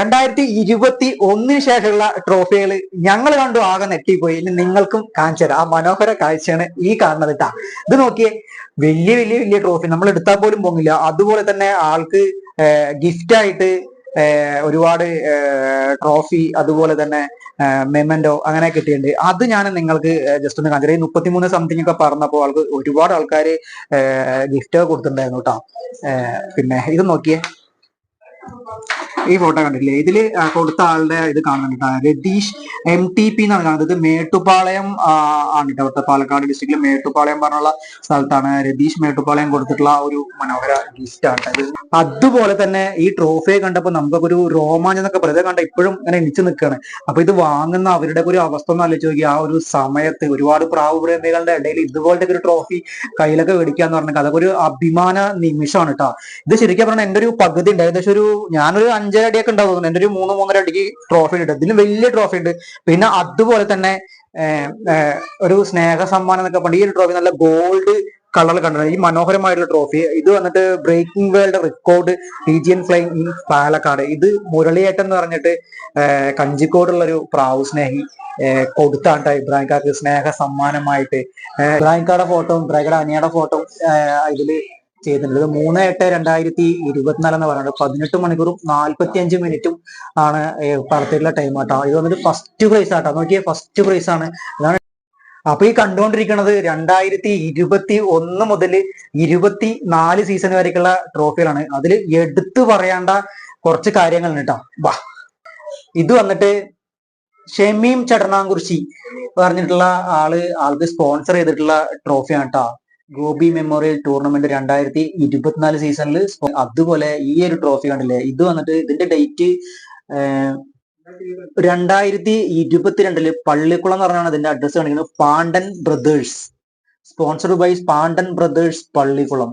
2021 ശേഷമുള്ള ട്രോഫികൾ ഞങ്ങൾ കണ്ടു ആകെ നെറ്റിപ്പോയി. ഇനി നിങ്ങൾക്കും കാണിച്ചു തരാം. ആ മനോഹര കാഴ്ചയാണ് ഈ കാണുന്നത് കേട്ടാ. ഇത് നോക്കിയേ, വലിയ വലിയ വലിയ ട്രോഫി നമ്മൾ എടുത്താൽ പോലും പൊങ്ങില്ല. അതുപോലെ തന്നെ ആൾക്ക് ഗിഫ്റ്റ് ആയിട്ട് ഒരുപാട് ട്രോഫി, അതുപോലെ തന്നെ മെമന്റോ അങ്ങനെ കിട്ടിയിട്ടുണ്ട്. അത് ഞാൻ നിങ്ങൾക്ക് ജസ്റ്റ് ഒന്ന് കാണിച്ചു. 33 സംതിങ് ഒക്കെ പറഞ്ഞപ്പോൾ ആൾക്ക് ഒരുപാട് ആൾക്കാർ ഗിഫ്റ്റ് കൊടുത്തിട്ടുണ്ടായിരുന്നു കേട്ടോ. പിന്നെ ഇത് നോക്കിയേ, ഈ ഫോട്ടോ കണ്ടില്ലേ, ഇതില് കൊടുത്ത ആളുടെ ഇത് കാണുന്നുണ്ട്, രതീഷ് MTP എന്നാണ് കാണുന്നത്. ഇത് മേട്ടുപ്പാളയം ആണ് കേട്ടോ. അവിടുത്തെ പാലക്കാട് ഡിസ്ട്രിക്റ്റിലെ മേട്ടുപ്പാളയം പറഞ്ഞുള്ള സ്ഥലത്താണ് രതീഷ് മേട്ടുപ്പാളയം കൊടുത്തിട്ടുള്ള ഒരു മനോഹര ഗിഫ്റ്റ് ആണ് ഇത്. അതുപോലെ തന്നെ ഈ ട്രോഫിയെ കണ്ടപ്പോൾ നമുക്കൊക്കെ ഒരു രോമാഞ്ചം എന്നൊക്കെ പറയുന്നത് കണ്ട ഇപ്പോഴും ഇങ്ങനെ എണിച്ചു നിൽക്കുകയാണ്. അപ്പൊ ഇത് വാങ്ങുന്ന അവരുടെ ഒരു അവസ്ഥ ഒന്ന് ആലോചിച്ച് നോക്കി. ആ ഒരു സമയത്ത് ഒരുപാട് പ്രാവുപ്രേമികളുടെ ഇടയിൽ ഇതുപോലത്തെ ഒരു ട്രോഫി കയ്യിലൊക്കെ മേടിക്കാന്ന് പറഞ്ഞാൽ അതൊക്കെ ഒരു അഭിമാന നിമിഷമാണ് കേട്ടോ. ഇത് ശരിക്കും പറഞ്ഞാൽ എന്റെ ഒരു പകുതി ഉണ്ട്, ഏകദേശം ഞാനൊരു 5.5 അടിയൊക്കെ ഉണ്ടാവും. എന്റെ ഒരു 3-3.5 അടിക്ക് ട്രോഫി ഉണ്ട്. ഇതിന് വലിയ ട്രോഫി ഉണ്ട്. പിന്നെ അതുപോലെ തന്നെ ഒരു സ്നേഹ സമ്മാനം എന്നൊക്കെ പറഞ്ഞ ഈ ഒരു ട്രോഫി നല്ല ഗോൾഡ് കളറിൽ കണ്ടത് ഈ മനോഹരമായിട്ടുള്ള ട്രോഫി. ഇത് വന്നിട്ട് breaking world record region flying in Palakkad. ഇത് മുരളിയേട്ടൻ എന്ന് പറഞ്ഞിട്ട് കഞ്ചിക്കോടുള്ള ഒരു പ്രാവ് സ്നേഹി കൊടുത്താണ്ട ഇബ്രാഹിംകാർക്ക് സ്നേഹ സമ്മാനമായിട്ട്. ഇബ്രാഹിംകാരുടെ ഫോട്ടോ, ഇബ്രാഹിംകാരുടെ അനിയുടെ ഫോട്ടോ ഇതില് ചെയ്തിട്ടുണ്ട്. 3/8/2024 എന്ന് പറയുന്നത് 18 മണിക്കൂറും 45 മിനിറ്റും ആണ് പറത്തിയിട്ടുള്ള ടൈം ആട്ടോ. ഇത് വന്നിട്ട് ഫസ്റ്റ് പ്രൈസ് ആട്ടോ. നോക്കിയേ, ഫസ്റ്റ് പ്രൈസ് ആണ്. അതാണ് അപ്പൊ ഈ കണ്ടുകൊണ്ടിരിക്കുന്നത് 2021 മുതൽ 24 സീസൺ വരേക്കുള്ള ട്രോഫികളാണ്. അതിൽ എടുത്തു പറയേണ്ട കുറച്ച് കാര്യങ്ങളുണ്ട് കേട്ടോ. വാ, ഇത് വന്നിട്ട് ഷമീം ചടനാംകുറിശി പറഞ്ഞിട്ടുള്ള ആൾക്ക് സ്പോൺസർ ചെയ്തിട്ടുള്ള ട്രോഫിയാണ് കേട്ടോ. ഗോപി മെമ്മോറിയൽ ടൂർണമെന്റ് 2024 സീസണിൽ. അതുപോലെ ഈ ഒരു ട്രോഫി കണ്ടില്ലേ, ഇത് വന്നിട്ട് ഇതിന്റെ ഡേറ്റ് 2022 പള്ളിക്കുളം എന്ന് പറഞ്ഞാണ് ഇതിന്റെ അഡ്രസ് കാണിക്കുന്നത്. പാണ്ഡൻ brothers, sponsored by Pandan brothers Pallikkulam.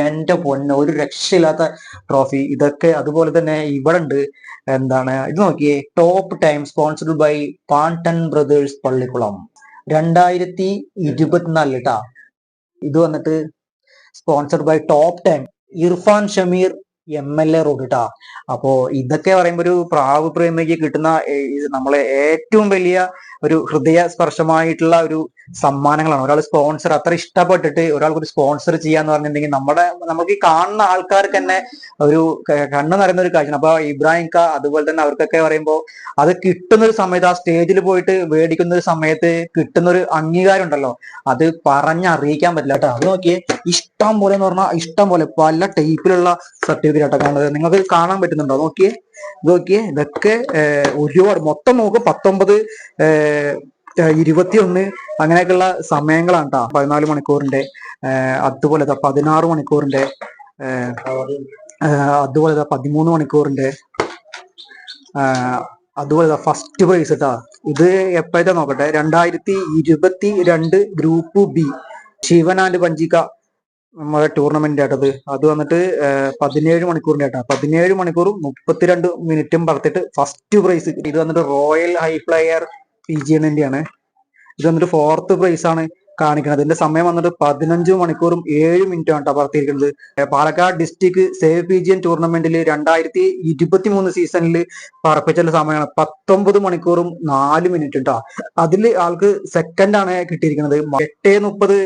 എന്റെ പൊന്നെ, ഒരു രക്ഷയില്ലാത്ത ട്രോഫി ഇതൊക്കെ. അതുപോലെ തന്നെ ഇവിടെ ഉണ്ട്, എന്താണ് ഇത് നോക്കിയേ, top time sponsored by Pandan brothers Pallikkulam 2024 കേട്ടാ. ഇത് വന്നിട്ട് sponsored by top time Irfan Shameer MLA road കേട്ടാ. അപ്പോ ഇതൊക്കെ പറയുമ്പോ ഒരു പ്രാവ് പ്രേമിക്ക് കിട്ടുന്ന നമ്മളെ ഏറ്റവും വലിയ ഒരു ഹൃദയ സ്പർശമായിട്ടുള്ള ഒരു സമ്മാനങ്ങളാണ്. ഒരാൾ സ്പോൺസർ അത്ര ഇഷ്ടപ്പെട്ടിട്ട് ഒരാൾക്ക് ഒരു സ്പോൺസർ ചെയ്യാന്ന് പറഞ്ഞിട്ടുണ്ടെങ്കിൽ നമുക്ക് ഈ കാണുന്ന ആൾക്കാർക്ക് തന്നെ ഒരു കണ്ണു നിറയുന്ന ഒരു കാഴ്ചയാണ്. അപ്പൊ ഇബ്രാഹിം ക അതുപോലെ തന്നെ അവർക്കൊക്കെ പറയുമ്പോൾ അത് കിട്ടുന്ന ഒരു സമയത്ത്, ആ സ്റ്റേജിൽ പോയിട്ട് മേടിക്കുന്ന ഒരു സമയത്ത് കിട്ടുന്ന ഒരു അംഗീകാരം ഉണ്ടല്ലോ, അത് പറഞ്ഞറിയിക്കാൻ പറ്റില്ല കേട്ടോ. അത് നോക്കിയേ, ഇഷ്ടം പോലെ എന്ന് പറഞ്ഞാൽ ഇഷ്ടം പോലെ പല ടൈപ്പിലുള്ള സർട്ടിഫിക്കറ്റ് ആട്ടോ കാണുന്നത്. നിങ്ങൾക്ക് കാണാൻ പറ്റുന്നുണ്ടോ? നോക്കിയേ, ഇതൊക്കെ ഒരുപാട് മൊത്തം നോക്കും 19, 21 അങ്ങനെയൊക്കെയുള്ള സമയങ്ങളാണ് കേട്ടോ. 14 മണിക്കൂറിന്റെ, അതുപോലെ 16 മണിക്കൂറിന്റെ, അതുപോലെ 13 മണിക്കൂറിന്റെ, അതുപോലെ ഫസ്റ്റ് പ്രൈസ് കേട്ടാ. ഇത് എപ്പോഴത്തെ നോക്കട്ടെ, 2022 ഗ്രൂപ്പ് B ശിവൻ ആൻഡ് പഞ്ചിക നമ്മുടെ ടൂർണമെന്റ് ആട്ടത്. അത് വന്നിട്ട് 17 മണിക്കൂറിന്റെ ആട്ടാ. 17 മണിക്കൂറും 32 മിനിറ്റും പറത്തിട്ട് ഫസ്റ്റ് പ്രൈസ്. ഇത് വന്നിട്ട് റോയൽ ഹൈഫ്ലയർ PGN ആണ്. ഇത് വന്നിട്ട് 4th പ്രൈസ് ആണ് കാണിക്കുന്നത്. ഇതിന്റെ സമയം വന്നിട്ട് 15 മണിക്കൂറും 7 മിനിറ്റും ആണ് പറത്തിയിരിക്കുന്നത്. പാലക്കാട് ഡിസ്ട്രിക്ട് സേവ് PGN ടൂർണമെന്റിൽ 2023 സീസണിൽ പറപ്പിച്ചുള്ള സമയമാണ് 19 മണിക്കൂറും 4 മിനിറ്റും കേട്ടോ. അതിൽ ആൾക്ക് സെക്കൻഡ് ആണ് കിട്ടിയിരിക്കുന്നത്. 8:30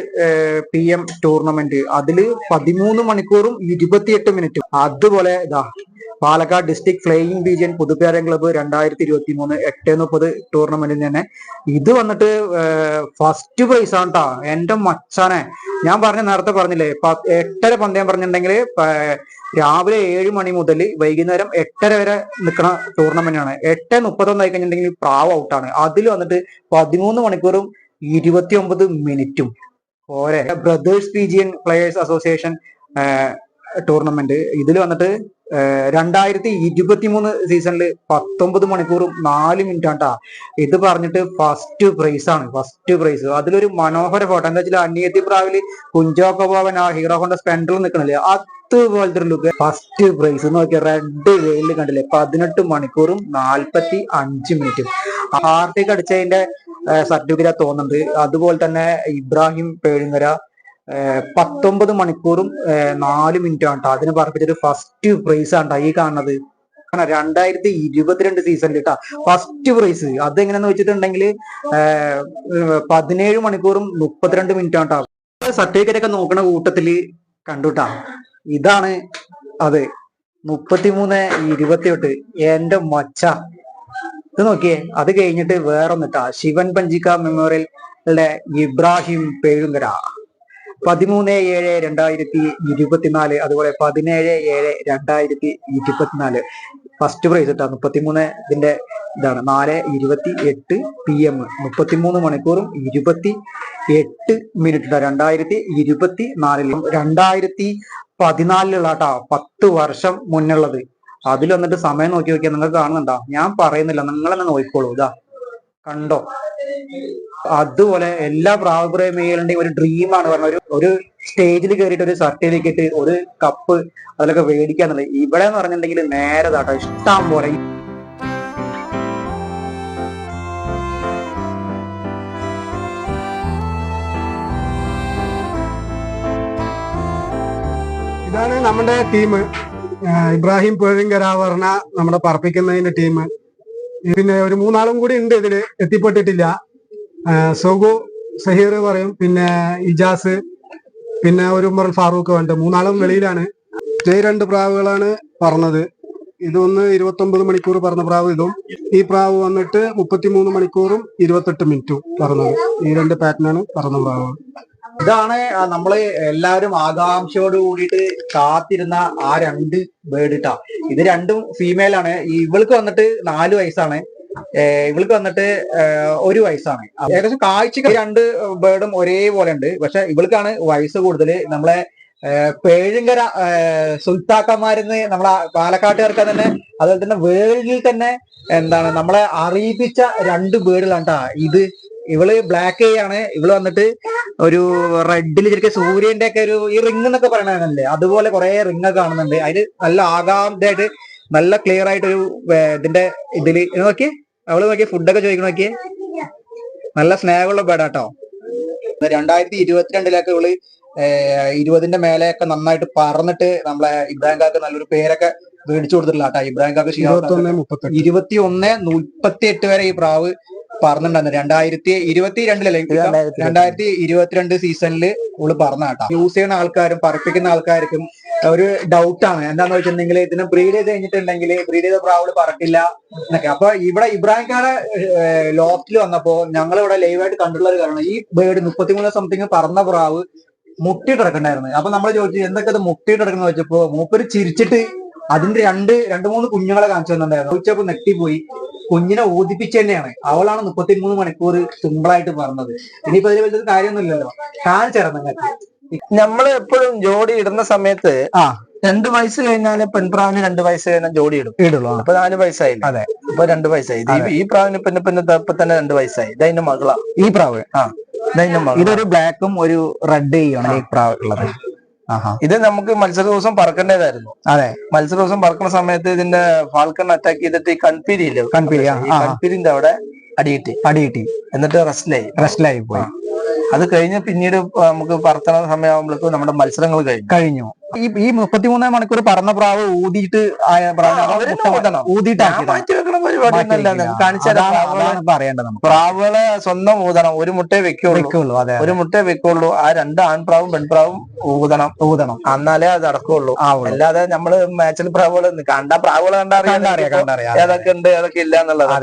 PM ടൂർണമെന്റ്, അതില് 13 മണിക്കൂറും 28 മിനിറ്റും. അതുപോലെ ഇതാ Palakkad district flying PGN Puthupperan club 2023 8:30 ടൂർണമെന്റിന് തന്നെ. ഇത് വന്നിട്ട് ഫസ്റ്റ് പ്രൈസ് ആണ് കേട്ടോ. എന്റെ മച്ചാനെ, ഞാൻ നേരത്തെ പറഞ്ഞില്ലേ 8:30 പന്തയം പറഞ്ഞിട്ടുണ്ടെങ്കിൽ രാവിലെ 7 മണി മുതൽ വൈകുന്നേരം 8:30 വരെ നിൽക്കുന്ന ടൂർണമെന്റ് ആണ്. 8:31 ആയി കഴിഞ്ഞിട്ടുണ്ടെങ്കിൽ പ്രാവ് ഔട്ടാണ്. അതിൽ വന്നിട്ട് 13 മണിക്കൂറും 29 മിനിറ്റും. പോരെ. Brothers PGN players association tournament, ഇതിൽ വന്നിട്ട് 2023 സീസണിൽ 19 മണിക്കൂറും 4 മിനിറ്റ് ആട്ടാ. ഇത് പറഞ്ഞിട്ട് ഫസ്റ്റ് പ്രൈസ് ആണ്. ഫസ്റ്റ് പ്രൈസ് അതിലൊരു മനോഹര ഫോട്ടോ. എന്താ വെച്ചാൽ അനിയത്തി പ്രാവില് കുഞ്ചോക്കോബാവൻ ആ ഹീറോ ഹോണ്ട സ്പെൻഡറിൽ നിൽക്കണില്ലേ, അതുപോലത്തെ ഒരു ലുക്ക്. ഫസ്റ്റ് പ്രൈസ് നോക്കിയാൽ റെഡ് വെയിലിൽ കണ്ടില്ലേ, 18 മണിക്കൂറും 45 മിനിറ്റും. ഹാർട്ടിക്ക് അടിച്ചതിന്റെ സർട്ടിഫിക്കറ്റ് തോന്നുന്നുണ്ട്. അതുപോലെ തന്നെ ഇബ്രാഹിം പേഴുങ്കര 19 മണിക്കൂറും 4 മിനിറ്റും ആണ് കേട്ടോ. അതിന് പറപ്പിച്ചൊരു ഫസ്റ്റ് പ്രൈസ് ആണ് ഈ കാണുന്നത്. 2022 സീസണിൽ കേട്ടാ ഫസ്റ്റ് പ്രൈസ്. അതെങ്ങനെയാന്ന് വെച്ചിട്ടുണ്ടെങ്കിൽ 17 മണിക്കൂറും 32 മിനിറ്റ് ആണ് കേട്ടോ. സർട്ടിഫിക്കറ്റ് ഒക്കെ നോക്കണ കൂട്ടത്തില് കണ്ടുട്ടാ. ഇതാണ് അത് 33:28. എന്റെ മച്ച ഇത് നോക്കിയേ. അത് കഴിഞ്ഞിട്ട് വേറൊന്നിട്ടാ, ശിവൻ പഞ്ചിക മെമ്മോറിയലിന്റെ ഇബ്രാഹിം പേഴുങ്കര 13/7/2024. അതുപോലെ 17/7/2024 ഫസ്റ്റ് പ്രൈസ് ഇട്ടാ 33. ഇതിന്റെ ഇതാണ് 4:28 PM 33 മണിക്കൂറും 28 മിനിറ്റ്. 2024 2014 കേട്ടാ, 10 വർഷം മുന്നുള്ളത്. അതിൽ വന്നിട്ട് സമയം നോക്കി നോക്കിയാൽ നിങ്ങൾക്ക് കാണുന്നുണ്ടോ? ഞാൻ പറയുന്നില്ല, നിങ്ങൾ തന്നെ നോക്കിക്കോളൂ. ഇതാ കണ്ടോ? അതുപോലെ എല്ലാ പ്രാവപ്രേമികളുടെയും ഒരു ഡ്രീമാണ് പറഞ്ഞ ഒരു സ്റ്റേജിൽ കയറിയിട്ട് ഒരു സർട്ടിഫിക്കറ്റ്, ഒരു കപ്പ് അതിലൊക്കെ മേടിക്കാന്നുള്ളത്. ഇവിടെ എന്ന് പറഞ്ഞിട്ടുണ്ടെങ്കിൽ നേരെ താട്ടോ ഇഷ്ടം പോലെ. ഇതാണ് നമ്മുടെ ടീം. ഇബ്രാഹിം പേഴുങ്കര പറഞ്ഞ നമ്മുടെ പറപ്പിക്കുന്നതിന്റെ ടീം. പിന്നെ ഒരു 3 ആളും കൂടി ഉണ്ട് ഇതില്, എത്തിപ്പെട്ടിട്ടില്ല. സോഗു സഹീർ പറയും, പിന്നെ ഇജാസ്, പിന്നെ ഒരു ഉമർ ഫാറൂഖ് ഉണ്ട്. 3 ആളും വെളിയിലാണ്. 2 പ്രാവുകളാണ് പറഞ്ഞത്. ഇതൊന്ന് 29 മണിക്കൂർ പറഞ്ഞ പ്രാവ്, ഇതും ഈ പ്രാവ് വന്നിട്ട് 33 മണിക്കൂറും 28 മിനിറ്റും പറഞ്ഞത്. ഈ 2 പാറ്റേണാണ് പറഞ്ഞ പ്രാവ്. ഇതാണ് നമ്മള് എല്ലാവരും ആകാംക്ഷയോട് കൂടിയിട്ട് കാത്തിരുന്ന ആ 2 ബേർഡ് ഇട്ടാ. ഇത് രണ്ടും ഫീമെയിൽ ആണ്. ഇവൾക്ക് വന്നിട്ട് 4 വയസ്സാണ്, ഇവൾക്ക് വന്നിട്ട് 1 വയസ്സാണ്. ഏകദേശം കാഴ്ച 2 ബേർഡും ഒരേപോലെ ഉണ്ട്. പക്ഷെ ഇവൾക്കാണ് വയസ്സ് കൂടുതൽ. നമ്മളെ പേഴുങ്കര സുൽത്താക്കന്മാരെന്ന് നമ്മളെ പാലക്കാട്ടുകാർക്ക് തന്നെ, അതുപോലെ തന്നെ വേൾഡിൽ തന്നെ എന്താണ് നമ്മളെ അറിയിപ്പിച്ച 2 ബേർഡുകളാണ് ട്ടാ ഇത്. ഇവള് ബ്ലാക്ക് ആണ്. ഇവള് വന്നിട്ട് ഒരു റെഡിൽ ശരിക്കും സൂര്യന്റെ ഒക്കെ ഒരു ഈ റിങ് എന്നൊക്കെ പറയണല്ലേ, അതുപോലെ കുറെ റിങ് ഒക്കെ കാണുന്നുണ്ട്. അതില് നല്ല ആകാന്തമായിട്ട് നല്ല ക്ലിയർ ആയിട്ട് ഒരു ഇതിന്റെ ഇതില് നോക്കിയേ. അവള് നോക്കിയേ, ഫുഡൊക്കെ ചോദിക്കണ നോക്കിയേ. നല്ല സ്നേഹമുള്ള ബേഡാട്ടോ. 2022 ഇവള് 20ന്റെ മേലെയൊക്കെ നന്നായിട്ട് പറന്നിട്ട് നമ്മളെ ഇബ്രാഹിം കാക്ക് നല്ലൊരു പേരൊക്കെ മേടിച്ചു കൊടുത്തിട്ടില്ല കേട്ടോ. ഇബ്രാഹിം കാക്ക് 21:38 വരെ ഈ പ്രാവ് പറഞ്ഞിട്ടുണ്ടായിരുന്നു. 2022 2022 സീസണില് ഓള് പറഞ്ഞ കേട്ടോ. യൂസ് ചെയ്യുന്ന ആൾക്കാരും പറപ്പിക്കുന്ന ആൾക്കാർക്കും ഒരു ഡൗട്ടാണ്. എന്താന്ന് വെച്ചിട്ടുണ്ടെങ്കിൽ ഇതിന് ബ്രീഡ് ചെയ്ത് കഴിഞ്ഞിട്ടുണ്ടെങ്കിൽ ബ്രീഡ് ചെയ്ത പ്രാവുകൾ പറക്കില്ല എന്നൊക്കെ. അപ്പൊ ഇവിടെ ഇബ്രാഹിം കാടെ ലോഫ്റ്റിൽ വന്നപ്പോ ഞങ്ങൾ ഇവിടെ ലൈവായിട്ട് കണ്ടുള്ള ഒരു കാരണം, ഈ ബേർഡ് 33 സംതിങ് പറന്ന പ്രാവ് മുട്ടിയിട്ട് കിടക്കണ്ടായിരുന്നു. അപ്പൊ നമ്മൾ ചോദിച്ചു എന്തൊക്കെ അത് മുട്ടിയിട്ട് കിടക്കുന്ന വെച്ചപ്പോ മൂപ്പര് ചിരിച്ചിട്ട് അതിന്റെ 2-3 കുഞ്ഞുങ്ങളെ കാണിച്ചു തന്നിട്ടുണ്ടായിരുന്നു. ചോദിച്ചപ്പോ നെട്ടിപ്പോയി. കുഞ്ഞിനെ ഊതിപ്പിച്ച് തന്നെയാണ്. അവളാണ് 33 മണിക്കൂർ സിമ്പിളായിട്ട് പറഞ്ഞത്. ഇനിയിപ്പോ അതിൽ വലിയൊരു കാര്യമൊന്നുമില്ലല്ലോ. കാണിച്ചു നിങ്ങൾക്ക്. നമ്മള് എപ്പോഴും ജോഡി ഇടുന്ന സമയത്ത് 2 വയസ്സ് കഴിഞ്ഞാല് പെൺപ്രാവിന് 2 വയസ്സ് കഴിഞ്ഞാൽ ജോഡി ഇടുള്ളൂ. അപ്പൊ 4 വയസ്സായില്ല. അതെ, അപ്പൊ 2 വയസ്സായി. ഈ പ്രാവിന് പിന്നെ ഇപ്പൊ തന്നെ 2 വയസ്സായി. ഇതതിന്റെ മകളാ ഈ പ്രാവ്. ഇതതിന്റെ മകൾ. ഇതൊരു ബ്ലാക്കും ഒരു റെഡ് ആണ് ഈ പ്രാവ് ഉള്ളത്. ഇത് നമുക്ക് മത്സര ദിവസം പറക്കേണ്ടതായിരുന്നു. അതെ, മത്സര ദിവസം പറക്കുന്ന സമയത്ത് ഇതിന്റെ ഫാൽക്കൺ അറ്റാക്ക് ചെയ്തിട്ട് ഈ കൺപീരിയില്ലേ, കൺപീരിന്റെ അവിടെ അടിയിട്ടി എന്നിട്ട് റെസ്റ്റിലായി പോയി. അത് കഴിഞ്ഞ് പിന്നീട് നമുക്ക് പറത്തണ സമയമാകുമ്പോഴേക്കും നമ്മുടെ മത്സരങ്ങൾ കഴിഞ്ഞു. ഈ 33 മണിക്കൂർ പറന്ന പ്രാവ് ഊതിയിട്ട് മാറ്റി വെക്കണ പരിപാടി പറയേണ്ടത്. പ്രാവുകളെ സ്വന്തം ഊതണം. ഒരു മുട്ടേ വെക്കുള്ളൂ. ഒരു മുട്ടേ വെക്കുള്ളൂ. ആ 2 ആൺപ്രാവും പെൺപ്രാവും ഊതണം. എന്നാലേ അത് നടക്കുള്ളൂ. അല്ലാതെ നമ്മള് മാച്ചിൽ പ്രാവുകൾ കണ്ട പ്രാവുകൾ കണ്ടറിയാം ഏതൊക്കെ ഉണ്ട് ഏതൊക്കെ ഇല്ല എന്നുള്ളത്.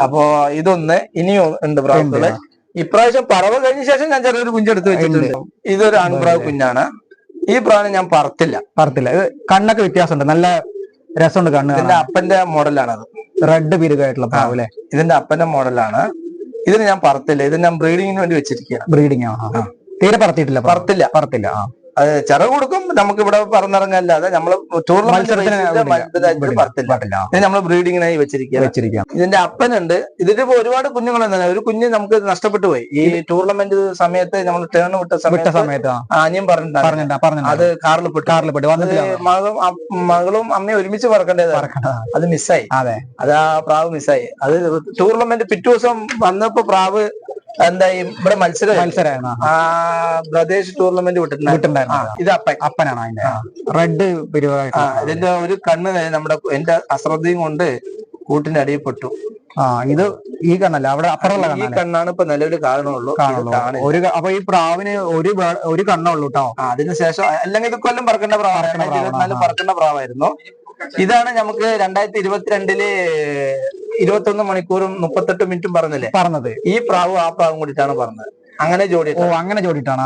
അപ്പോ ഇതൊന്ന് ഇനിയും ഉണ്ട് പ്രാവുകള്. ഇപ്രാവശ്യം പറവ് കഴിഞ്ഞ ശേഷം ഞാൻ ചെറിയൊരു കുഞ്ഞെടുത്ത് വെച്ചിട്ടുണ്ട്. ഇതൊരു ആൺപ്രാവ് കുഞ്ഞാണ്. ഈ പ്രാവിനെ ഞാൻ പറത്തില്ല. ഇത് കണ്ണൊക്കെ വ്യത്യാസമുണ്ട്, നല്ല രസമുണ്ട് കണ്ണ്. ഇതിന്റെ അപ്പന്റെ മോഡലാണത്. റെഡ് പീരുകായിട്ടുള്ള പ്രാവ് അല്ലെ? ഇതിന്റെ അപ്പന്റെ മോഡലാണ്. ഇതിന് ഞാൻ പറത്തില്ല. ഇത് ഞാൻ ബ്രീഡിങ്ങിന് വേണ്ടി വെച്ചിരിക്കുകയാണ്. ബ്രീഡിങ് തീരെ പറത്തിയിട്ടില്ല. പറത്തില്ല. അത് ചിറക് കൊടുക്കും. നമുക്ക് ഇവിടെ പറന്നിറങ്ങല്ലാതെ നമ്മള് ടൂർണമെന്റ് നമ്മള് ബ്രീഡിങ്ങിനായി വെച്ചിരിക്കുക. ഇതിന്റെ അപ്പനുണ്ട്. ഇതിന്റെ ഒരുപാട് കുഞ്ഞുങ്ങൾ തന്നെ. ഒരു കുഞ്ഞ് നമുക്ക് നഷ്ടപ്പെട്ടു പോയി ഈ ടൂർണമെന്റ് സമയത്ത്. നമ്മൾ ടേൺ വിട്ട സമയത്ത് അനിയൻ പറഞ്ഞിട്ടുണ്ട് അത് കാറിൽ പെട്ടു. മകളും അമ്മയും ഒരുമിച്ച് പറക്കേണ്ടതാണ്. അത് മിസ്സായി. അത് ആ പ്രാവ് മിസ്സായി. അത് ടൂർണമെന്റ് പിറ്റേ ദിവസം വന്നപ്പോ പ്രാവ് എന്തായി ഇവിടെ മത്സരമാണ് പ്രദേശ് ടൂർണമെന്റ് വിട്ടിട്ടുണ്ടായിരുന്നു. ഇത് അപ്പനാണ് അതിന്റെ റെഡ് പരിപാടി. ഇതിന്റെ ഒരു കണ്ണ് നമ്മുടെ എന്റെ അശ്രദ്ധയും കൊണ്ട് കൂട്ടിന്റെ അടിയിൽ പെട്ടു. ഇത് ഈ കണ്ണല്ല, അവിടെ അപ്പുറമുള്ള ഈ കണ്ണാണ് ഇപ്പൊ നിലവിൽ കാണുള്ളൂ. അപ്പൊ ഈ പ്രാവിന് ഒരു കണ്ണുള്ളൂ കേട്ടോ. അതിനുശേഷം അല്ലെങ്കിൽ ഇത് കൊല്ലം പറക്കേണ്ട പ്രാവാണ്, 2024 പറക്കേണ്ട പ്രാവായിരുന്നു. ഇതാണ് നമുക്ക് 2022 21 മണിക്കൂറും 38 മിനിറ്റും പറഞ്ഞത്. ഈ പ്രാവും ആ പ്രാവും കൂടിയിട്ടാണ് പറഞ്ഞത്. അങ്ങനെ ജോഡി അങ്ങനെ ജോഡിട്ടാണ്.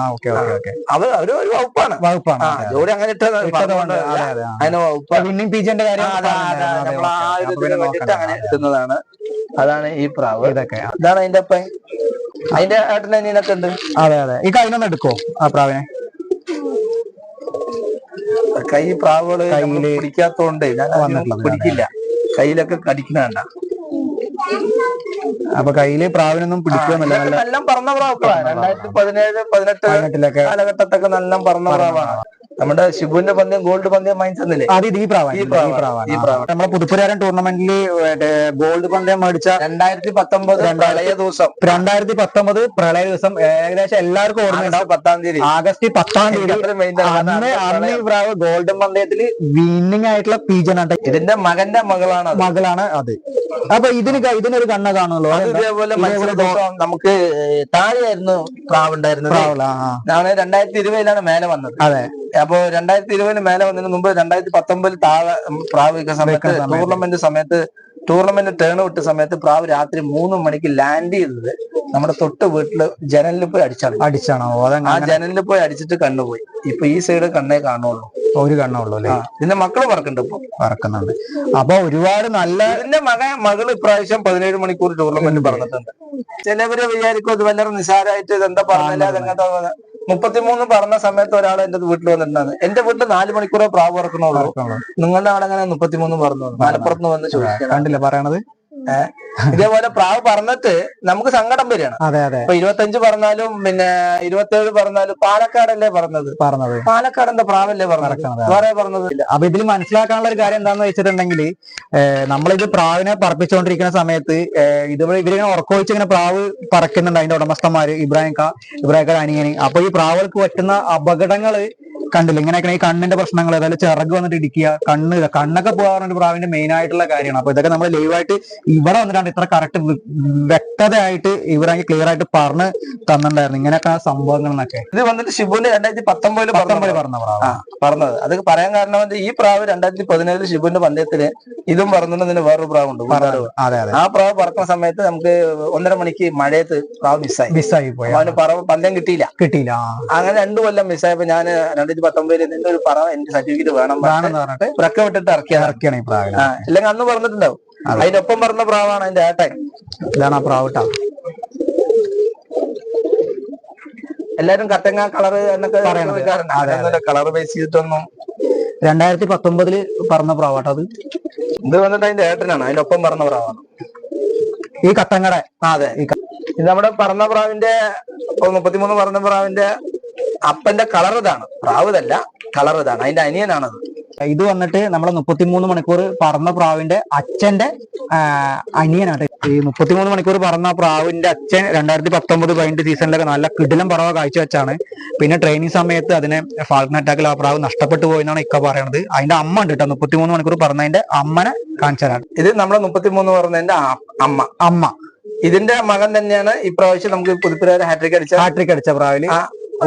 ഒരു വകുപ്പാണ്. ജോഡി അങ്ങനെ അതിന് അങ്ങനെ ഇട്ടുന്നതാണ്. അതാണ് ഈ പ്രാവ്. ഇതാണ് അതിന്റെ ഒപ്പം അതിന്റെ ഏട്ടൻ അനിയനൊക്കെ ഉണ്ട്. ഈ കൈനൊന്ന് എടുക്കോ ആ പ്രാവിനെ? കൈ പ്രാവുകള് പിടിക്കാത്തോണ്ട് പിടിക്കില്ല, കയ്യിലൊക്കെ കടിക്കണ. അപ്പൊ കയ്യില് പ്രാവിനൊന്നും പിടിക്കുന്നില്ല. നല്ല പറന്ന പ്രാവാണ്. 2017, 18 കാലഘട്ടത്തൊക്കെ നല്ല പറന്ന പ്രാവാണ്. നമ്മുടെ ഷിബുവിന്റെ പന്തയം ഗോൾഡ് പന്തയം വാങ്ങിച്ചെന്നില്ലേ? ഈ പ്രാവാണ് നമ്മുടെ പുതുപ്പുരാരൻ ടൂർണമെന്റിൽ ഗോൾഡ് പന്തയം മേടിച്ച 2019 പ്രളയ ദിവസം. 2019 പ്രളയ ദിവസം ഏകദേശം എല്ലാവർക്കും ഓർമ്മയുണ്ടാവും. 10-ാം തീയതി, ആഗസ്റ്റ് 10-ാം തീയതി അന്ന് ഈ പ്രാവ് ഗോൾഡൻ പന്തയത്തിൽ വിന്നിംഗ് ആയിട്ടുള്ള പീജനാണ്. ഇതിന്റെ മകന്റെ മകളാണ് അത്. അപ്പൊ ഇതിനൊരു കണ്ണ കാണുള്ളൂ. ഇതേപോലെ നമുക്ക് താഴെയായിരുന്നു പ്രാവ് ഉണ്ടായിരുന്നത്. 2020 മേലെ വന്നത്. അതെ. അപ്പൊ 2020 മേലെ വന്നതിന് മുമ്പ് 2019 താഴെ പ്രാവ് വയ്ക്കുന്ന സമയത്ത് ടൂർണമെന്റ് ടേൺ വിട്ട സമയത്ത് പ്രാവ് രാത്രി 3 മണിക്ക് ലാൻഡ് ചെയ്തത് നമ്മുടെ തൊട്ട് വീട്ടില് ജനലിൽ പോയി അടിച്ചാണോ? ആ ജനലിൽ പോയി അടിച്ചിട്ട് കണ്ണുപോയി. ഇപ്പൊ ഈ സൈഡ് കണ്ണേ കാണുള്ളൂ. ഒരു കണ്ണുള്ളൂ അല്ലേ? ഇതിന്റെ മക്കള് പറക്കുന്നുണ്ട്, ഇപ്പൊ പറക്കുന്നുണ്ട്. അപ്പൊ ഒരുപാട് നല്ല. ഇതിന്റെ മകള് ഇപ്രാവശ്യം 17 മണിക്കൂർ ടൂർണമെന്റ് പറഞ്ഞിട്ടുണ്ട്. ചിലവര് വിചാരിക്കും ഇത് വളരെ നിസ്സാരമായിട്ട് ഇതെന്താ പറഞ്ഞില്ല, അതെങ്ങനത്തെ 33 പറഞ്ഞ സമയത്ത് ഒരാൾ എന്റെ വീട്ടിൽ വന്നിട്ടുണ്ടായിരുന്നു. എന്റെ വീട്ടിൽ 4 മണിക്കൂറേ പ്രാവ് പറക്കണുള്ളൂ. നിങ്ങളുടെ അവിടെ അങ്ങനെ 33 പറഞ്ഞു? മലപ്പുറത്ത് നിന്ന് വന്ന് ചോദിക്കാം. കണ്ടില്ല പറയണത്. ഇതേപോലെ പ്രാവ് പറഞ്ഞിട്ട് നമുക്ക് സങ്കടം വരികയാണ്. ഇപ്പൊ 25 പറഞ്ഞാലും പിന്നെ 27 പറഞ്ഞാലും പാലക്കാടല്ലേ പറഞ്ഞത്? പാലക്കാട് എന്താ പ്രാവല്ലേ പറഞ്ഞത്? വേറെ പറഞ്ഞത്. അപ്പൊ ഇതിൽ മനസ്സിലാക്കാനുള്ള ഒരു കാര്യം എന്താണെന്ന് വെച്ചിട്ടുണ്ടെങ്കിൽ, നമ്മളിത് പ്രാവിനെ പറപ്പിച്ചുകൊണ്ടിരിക്കുന്ന സമയത്ത് ഇവരിങ്ങനെ ഉറക്കൊഴിച്ചിങ്ങനെ പ്രാവ് പറക്കുന്നുണ്ട്. അതിന്റെ ഉടമസ്ഥന്മാര് ഇബ്രാഹിംക അനിയന്. അപ്പൊ ഈ പ്രാവുകൾക്ക് പറ്റുന്ന അപകടങ്ങള് കണ്ടില്ല. ഇങ്ങനെയൊക്കെ ഈ കണ്ണിന്റെ പ്രശ്നങ്ങൾ, അതായത് ചിറക് വന്നിട്ട് ഇടിക്കുക, കണ്ണൊക്കെ പോകാറുണ്ട് പ്രാവിന്റെ മെയിൻ ആയിട്ടുള്ള കാര്യമാണ്. അപ്പൊ ഇതൊക്കെ നമ്മൾ ലൈവായിട്ട് ഇവിടെ വന്നിട്ടാണ് ഇത്ര കറക്റ്റ് വ്യക്തതയായിട്ട് ഇവരാണെങ്കിൽ ക്ലിയർ ആയിട്ട് പറഞ്ഞ് തന്നിട്ടുണ്ടായിരുന്നു ഇങ്ങനെയൊക്കെ സംഭവങ്ങൾ എന്നൊക്കെ. ഇത് വന്നിട്ട് ഷിബുവിന്റെ 2019 പറഞ്ഞത്. അത് പറയാൻ കാരണം ഈ പ്രാവ് 2017 ഷിബുവിന്റെ പന്തയത്തില് ഇതും പറഞ്ഞതിന് വേറൊരു പ്രാവുണ്ട്. ആ പ്രാവ് പറക്കുന്ന സമയത്ത് നമുക്ക് 1.5 മണിക്ക് മഴയത്ത് പ്രാവ് മിസ്സായി പോയി. അവന് പന്തയം കിട്ടിയില്ല. അങ്ങനെ 2 കൊല്ലം മിസ്സായപ്പോ ഞാൻ 2019 നിന്റെ ഒരു പറ എന്റെ സർട്ടിഫിക്കറ്റ് വേണം പറഞ്ഞിട്ട് പ്രക്ക വിട്ടിട്ട് ഇറക്കിയാണ് ഈ പ്രാവ്. അല്ലെങ്കിൽ അന്ന് പറഞ്ഞിട്ടുണ്ടാവും. അതിനൊപ്പം പറഞ്ഞ പ്രാവാണ് അതിന്റെ ഏട്ടൻ. ഇതാണ് ആ പ്രാവട്ടാ. എല്ലാരും കത്തങ്ങ കളർ എന്നൊക്കെ പറയുന്നത്. കളർ ബേസ് ചെയ്തിട്ടൊന്നും 2019 പറഞ്ഞ പ്രാവാട്ടോ അത്. ഇത് വന്നിട്ട് അതിന്റെ ഏട്ടനാണ്. അതിനൊപ്പം പറഞ്ഞ പ്രാവാണ് ഈ കത്തങ്ങട. അതെ. ഇത് നമ്മുടെ പറന്ന പ്രാവിന്റെ 33 പറഞ്ഞ പ്രാവിന്റെ അപ്പന്റെ കളർ ഇതാണ്. പ്രാവതല്ല, കളർ ഇതാണ്. അതിന്റെ അനിയനാണത്. ഇത് വന്നിട്ട് നമ്മളെ 33 മണിക്കൂർ പറന്ന പ്രാവിന്റെ അച്ഛന്റെ അനിയനാണ്. ഈ 33 മണിക്കൂർ പറന്ന പ്രാവിന്റെ അച്ഛൻ 2019-18 സീസണിലൊക്കെ നല്ല കിടിലം പറവ കാഴ്ചവെച്ചാണ്. പിന്നെ ട്രെയിനിങ് സമയത്ത് അതിനെ ഫാൾക്കൺ അറ്റാക്കിൽ ആ പ്രാവ് നഷ്ടപ്പെട്ടു പോയെന്നാണ് ഇക്ക പറയണത്. അതിന്റെ അമ്മ ഉണ്ട് കേട്ടോ. 33 മണിക്കൂർ പറഞ്ഞതിന്റെ അമ്മനെ കാണിച്ചാലാണ്. ഇത് നമ്മളെ 33 പറഞ്ഞതിന്റെ അമ്മ. ഇതിന്റെ മകൻ തന്നെയാണ് ഇപ്രാവശ്യം നമുക്ക് പുതുപ്പുര ഹാട്രിക് അടിച്ച പ്രാവില്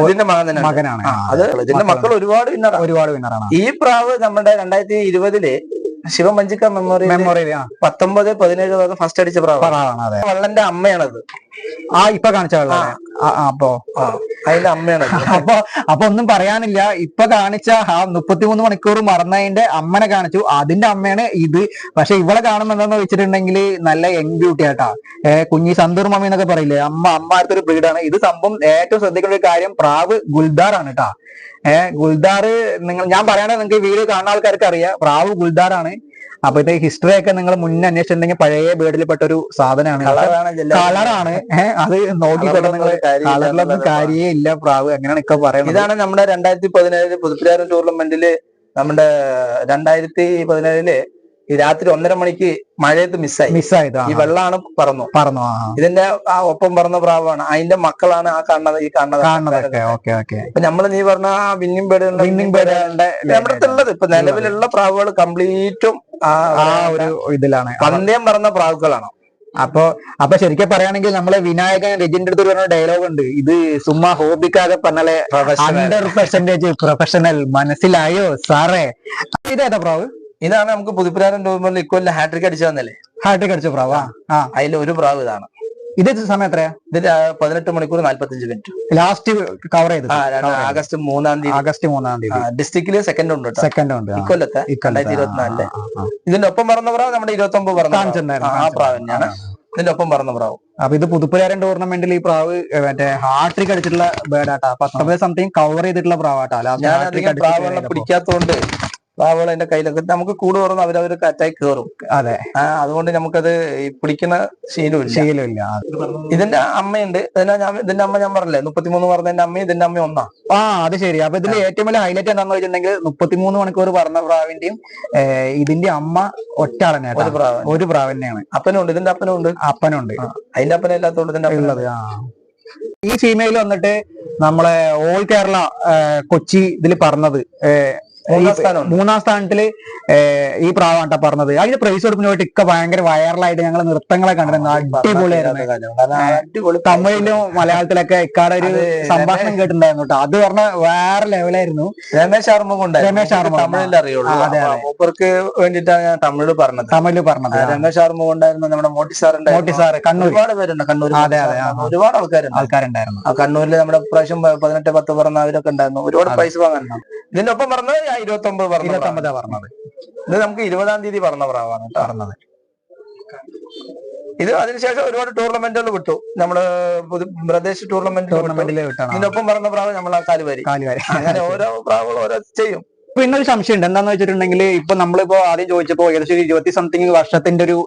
ഇതിന്റെ മകനാണ്. അത് ഇതിന്റെ മക്കൾ ഒരുപാട് വിന്നറാണ്. ഈ പ്രാവ് നമ്മുടെ 2020 ശിവമഞ്ചിക്ക മെമ്മോറിയൽ 19-17 ഫസ്റ്റ് അടിച്ച പ്രാവാണ്. വള്ളന്റെ അമ്മയാണത്. ഇപ്പൊ കാണിച്ച അപ്പൊ അതിന്റെ അമ്മയാണ്. അപ്പൊ ഒന്നും പറയാനില്ല. ഇപ്പൊ കാണിച്ച 33 മണിക്കൂർ മറന്നതിന്റെ അമ്മനെ കാണിച്ചു. അതിന്റെ അമ്മയാണ് ഇത്. പക്ഷെ ഇവളെ കാണുന്ന എന്താന്ന് വെച്ചിട്ടുണ്ടെങ്കിൽ നല്ല യങ് ബ്യൂട്ടി ആട്ടാ. കുഞ്ഞി സന്തൂർ മമ്മി എന്നൊക്കെ പറയില്ലേ, അമ്മാരത്തെ ഒരു ബ്രീഡാണ് ഇത്. സംഭവം ഏറ്റവും ശ്രദ്ധിക്കേണ്ട ഒരു കാര്യം, പ്രാവ് ഗുൽദാർ ആണ് കേട്ടാ. ഗുൽദാർ ഞാൻ പറയണത് നിങ്ങൾക്ക് ഈ വീഡിയോ കാണുന്ന ആൾക്കാർക്ക് അറിയാം. പ്രാവ് ഗുൽദാറാണ്. അപ്പൊ ഇത് ഹിസ്റ്ററി ഒക്കെ നിങ്ങൾ മുന്നേ അന്വേഷിച്ചിട്ടുണ്ടെങ്കിൽ പഴയ ബേർഡിൽപ്പെട്ട ഒരു സാധനമാണ്. കളറാണ്. അത് നോക്കിക്കോട്ടെ നിങ്ങൾ. കളറിലൊന്നും കാര്യേ ഇല്ല പ്രാവ്. അങ്ങനെയാണ് ഇപ്പൊ പറയുന്നത്. ഇതാണ് നമ്മുടെ 2017 പുതുപ്പുരാരൻ ടൂർണമെന്റില് നമ്മുടെ 2017 ഈ രാത്രി 1:30 മണിക്ക് മഴയത്ത് മിസ്സായത്. ഈ വെള്ളമാണ് പറന്നു. ഇതിന്റെ ആ ഒപ്പം പറന്ന പ്രാവാണ്. അതിന്റെ മക്കളാണ് ആ കാണുന്നത്. ഇപ്പൊ നമ്മള് നീ പറഞ്ഞ ആ വിന്നിംഗ് ബേഡുകളുടെ നമ്മുടെ ഉള്ളത് ഇപ്പൊ നിലവിലുള്ള പ്രാവുകൾ കംപ്ലീറ്റും ആ ഒരു ഇതിലാണ് പന്തയം പറന്ന പ്രാവുകളാണ്. അപ്പൊ ശരിക്കും പറയുകയാണെങ്കിൽ നമ്മളെ വിനായകൻ രജിന്റെ അടുത്ത് പറഞ്ഞ ഡയലോഗ് ഉണ്ട്, ഇത് സുമ്മാ ഹോബിക്കാതെ പറഞ്ഞാലേ 100% പ്രൊഫഷണൽ. മനസ്സിലായോ സാറേ? ഇതേതാ പ്രാവ്? ഇതാണ് നമുക്ക് പുതുപ്പുരാരൻ ടൂർണമെന്റിൽ ഇക്കൊല്ലം ഹാട്രിക് അടിച്ചു തന്നല്ലേ. ഹാട്രിക് അടിച്ച പ്രാവാ? അതിൽ ഒരു പ്രാവ് ഇതാണ്. ഇത് സമയം എത്രയാ? ഇത് 18 മണിക്കൂർ 45 മിനിറ്റ് ലാസ്റ്റ് കവർ ചെയ്ത്. ആഗസ്റ്റ് 3-ാം തീയതി ഡിസ്ട്രിക്റ്റില് സെക്കൻഡ് ഉണ്ട് ഇക്കൊല്ലത്തെ 2024. ഇതിന്റെ ഒപ്പം പറന്ന പ്രാവ് നമ്മുടെ 29 പറഞ്ഞ ആ പ്രാവ് തന്നെയാണ് ഇതിന്റെ ഒപ്പം പറന്ന പ്രാവ്. അപ്പൊ ഇത് പുതുപ്പുരാരൻ ടൂർണമെന്റിൽ ഈ പ്രാവ് മറ്റേ ഹാട്രിക് അടിച്ചിട്ടുള്ള ബേഡാട്ടാ. 19 സംതിങ് കവർ ചെയ്തിട്ടുള്ള പ്രാവാട്ടാ. ഞാൻ അധികം പ്രാവുകളെ പിടിക്കാത്തതുകൊണ്ട് പ്രാവുകൾ എന്റെ കയ്യിലൊക്കെ നമുക്ക് കൂട് തുറന്ന് അവരവർക്ക് അറ്റാക്ക് കയറും. അതെ, അതുകൊണ്ട് നമുക്കത് പിടിക്കുന്ന ശീലമില്ല. ഇതിന്റെ അമ്മയുണ്ട്. ഇതിന്റെ അമ്മ ഞാൻ പറഞ്ഞില്ലേ 33 പറഞ്ഞതിന്റെ അമ്മയും ഇതിന്റെ അമ്മ ഒന്നാ. അത് ശരി. അപ്പൊ ഇതിന്റെ ഏറ്റവും വലിയ ഹൈലൈറ്റ് എന്താണെന്ന് വെച്ചിട്ടുണ്ടെങ്കിൽ 33 മണിക്കൂർ പറഞ്ഞ പ്രാവിന്റെയും ഇതിന്റെ അമ്മ ഒറ്റ ആളെന്നെ, ഒരു പ്രാവ് തന്നെയാണ്. അപ്പനുണ്ട്, ഇതിന്റെ അപ്പനുണ്ട്. അതിന്റെ അപ്പന ഇല്ലാത്തതുകൊണ്ട് ഇതിന്റെ ഉള്ളത്. ഈ ഫീമെയിൽ വന്നിട്ട് നമ്മളെ ഓൾ കേരള കൊച്ചി ഇതിൽ പറഞ്ഞത് 3ാം സ്ഥാനത്തില് ഈ പ്രാവാട്ട പറഞ്ഞത്. അതിന്റെ പ്രൈസ് കൊടുക്കുന്ന പോയിട്ട് ഇക്ക ഭയങ്കര വൈറലായിട്ട് ഞങ്ങൾ നൃത്തങ്ങളെ കണ്ടിരുന്നു. അടിപൊളിയായിരുന്നു. തമിഴിലും മലയാളത്തിലൊക്കെ ഇക്കാടെ ഒരു സംഭാഷണം കേട്ടിട്ടുണ്ടായിരുന്നു കേട്ടോ. അത് പറഞ്ഞ വേറെ ലെവലായിരുന്നു. രമേശ് ആർമുഖം തമിഴിൽ അറിയുള്ളൂ. മൂപ്പർക്ക് വേണ്ടിയിട്ടാണ് ഞാൻ തമിഴിൽ പറഞ്ഞത്. രമേശ് ആർമുഖം ഉണ്ടായിരുന്നു. നമ്മുടെ മോട്ടി സാർ കണ്ണൂർ. ഒരുപാട് പേരുണ്ട് കണ്ണൂർ. ഒരുപാട് ആൾക്കാരുണ്ടായിരുന്നു. ആ കണ്ണൂരിൽ നമ്മുടെ പ്രാവശ്യം 18-10 പറഞ്ഞവരൊക്കെ ഉണ്ടായിരുന്നു. ഒരുപാട് പ്രൈസ് വാങ്ങാനുണ്ടാവും. ഇതിന്റെ ഒപ്പം പറഞ്ഞത് 29 പറഞ്ഞത്. ഇത് നമുക്ക് 20-ാം തീയതി പറഞ്ഞ പ്രാവാണ് പറഞ്ഞത്. ഇത് അതിനുശേഷം ഒരുപാട് ടൂർണമെന്റുകൾ വിട്ടു. നമ്മള് പ്രദേശ് ടൂർണമെന്റിൽ വിട്ടാണ്. ഇതിനൊപ്പം പറഞ്ഞ പ്രാവ് നമ്മൾ കാലുവാരി. അങ്ങനെ ഓരോ പ്രാവുകൾ ഓരോ ചെയ്യും. പിന്നൊരു സംശയമുണ്ട്. എന്താന്ന് വെച്ചിട്ടുണ്ടെങ്കിൽ ഇപ്പൊ നമ്മളിപ്പോ ആദ്യം ചോദിച്ചപ്പോ ഏകദേശം 20 സംതിങ് വർഷത്തിന്റെ ഒരു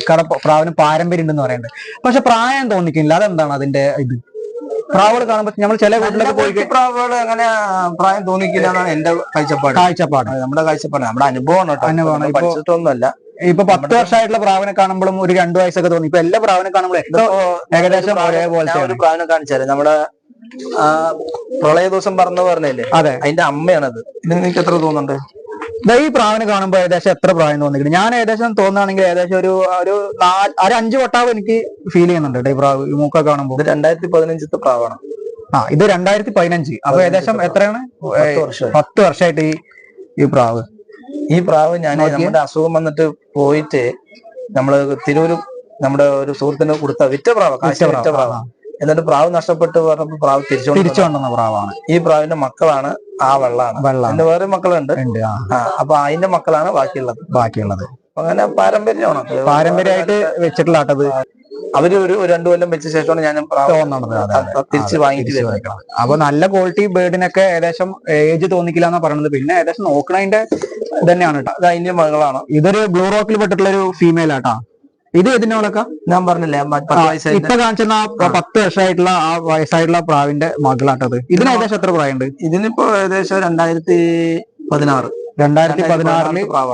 ഇക്കട പ്രാവിന് പാരമ്പര്യം ഉണ്ടെന്ന് പറയുന്നുണ്ട്. പക്ഷെ പ്രായം തോന്നിക്കില്ല. അതെന്താണ് അതിന്റെ ഇത്? പ്രാവുകൾ കാണുമ്പോ നമ്മൾ ചില വീട്ടിലൊക്കെ പോയി പ്രാവുകൾ അങ്ങനെ പ്രായം തോന്നിക്കില്ല എന്നാണ് എന്റെ കാഴ്ചപ്പാട്. നമ്മുടെ അനുഭവമാണ്. പഠിച്ചിട്ടൊന്നുമല്ല. ഇപ്പൊ 10 വർഷമായിട്ടുള്ള പ്രാവിനെ കാണുമ്പോഴും ഒരു 2 വയസ്സൊക്കെ തോന്നി. ഇപ്പൊ എല്ലാ പ്രാവിനെ കാണുമ്പോഴും ഏകദേശം ഒരേപോലെ. ഒരു പ്രാവിനെ കാണിച്ചാല് നമ്മുടെ പ്രളയ ദിവസം പറഞ്ഞില്ലേ, അതെ, അതിന്റെ അമ്മയാണത്. ഇതിന് നിങ്ങൾക്ക് എത്ര തോന്നുന്നുണ്ട്? ഈ പ്രാവിനെ കാണുമ്പോ ഏകദേശം എത്ര പ്രായം തോന്നിക്കുന്നു? ഞാൻ ഏകദേശം തോന്നുകയാണെങ്കിൽ ഏകദേശം ഒരു 5 വട്ടാവ് എനിക്ക് ഫീൽ ചെയ്യുന്നുണ്ട് ഈ പ്രാവ്. ഈ മൂക്ക കാണുമ്പോൾ 2015 പ്രാവാണ്. ഇത് 2015. അപ്പൊ ഏകദേശം എത്രയാണ്? 10 വർഷമായിട്ട് ഈ പ്രാവ് ഞാൻ നമ്മുടെ അസുഖം വന്നിട്ട് പോയിട്ട് നമ്മള് തിരൂര് നമ്മുടെ ഒരു സുഹൃത്തിന് വിറ്റ പ്രാവ്. എന്നിട്ട് പ്രാവ് നഷ്ടപ്പെട്ട് പറഞ്ഞപ്പോ പ്രാവ് തിരിച്ചു കൊണ്ടുവന്ന പ്രാവാണ്. ഈ പ്രാവിന്റെ മക്കളാണ് ആ വെള്ളാണ്. എന്റെ വേറെ മക്കളുണ്ട്. അപ്പൊ അതിന്റെ മക്കളാണ് ബാക്കിയുള്ളത്. അങ്ങനെ പാരമ്പര്യമായിട്ട് വെച്ചിട്ടുള്ളത്. അവര് ഒരു 2 കൊല്ലം വെച്ച ശേഷമാണ് ഞാൻ തിരിച്ച് വാങ്ങിയിട്ട് വെക്കണം. അപ്പൊ നല്ല ക്വാളിറ്റി ബേർഡിനൊക്കെ ഏകദേശം ഏജ് തോന്നിക്കില്ല എന്നാ പറയുന്നത്. പിന്നെ ഏകദേശം നോക്കണതിന്റെ തന്നെയാണ് കേട്ടോ. അത് അതിന്റെ മകളാണ്. ഇതൊരു ബ്ലൂ റോക്കിൽ പെട്ടിട്ടുള്ള ഒരു ഫീമെയിൽ ആട്ടാ. ഇത് ഇതിനോടൊക്കെ ഞാൻ പറഞ്ഞില്ലേ ഇപ്പൊ കാണിച്ചിരുന്ന 10 വർഷമായിട്ടുള്ള ആ വയസ്സായിട്ടുള്ള പ്രാവിന്റെ മകളാട്ടത്. ഇതിന് ഏകദേശം എത്ര പ്രായമുണ്ട്? ഇതിനിപ്പോ ഏകദേശം 2016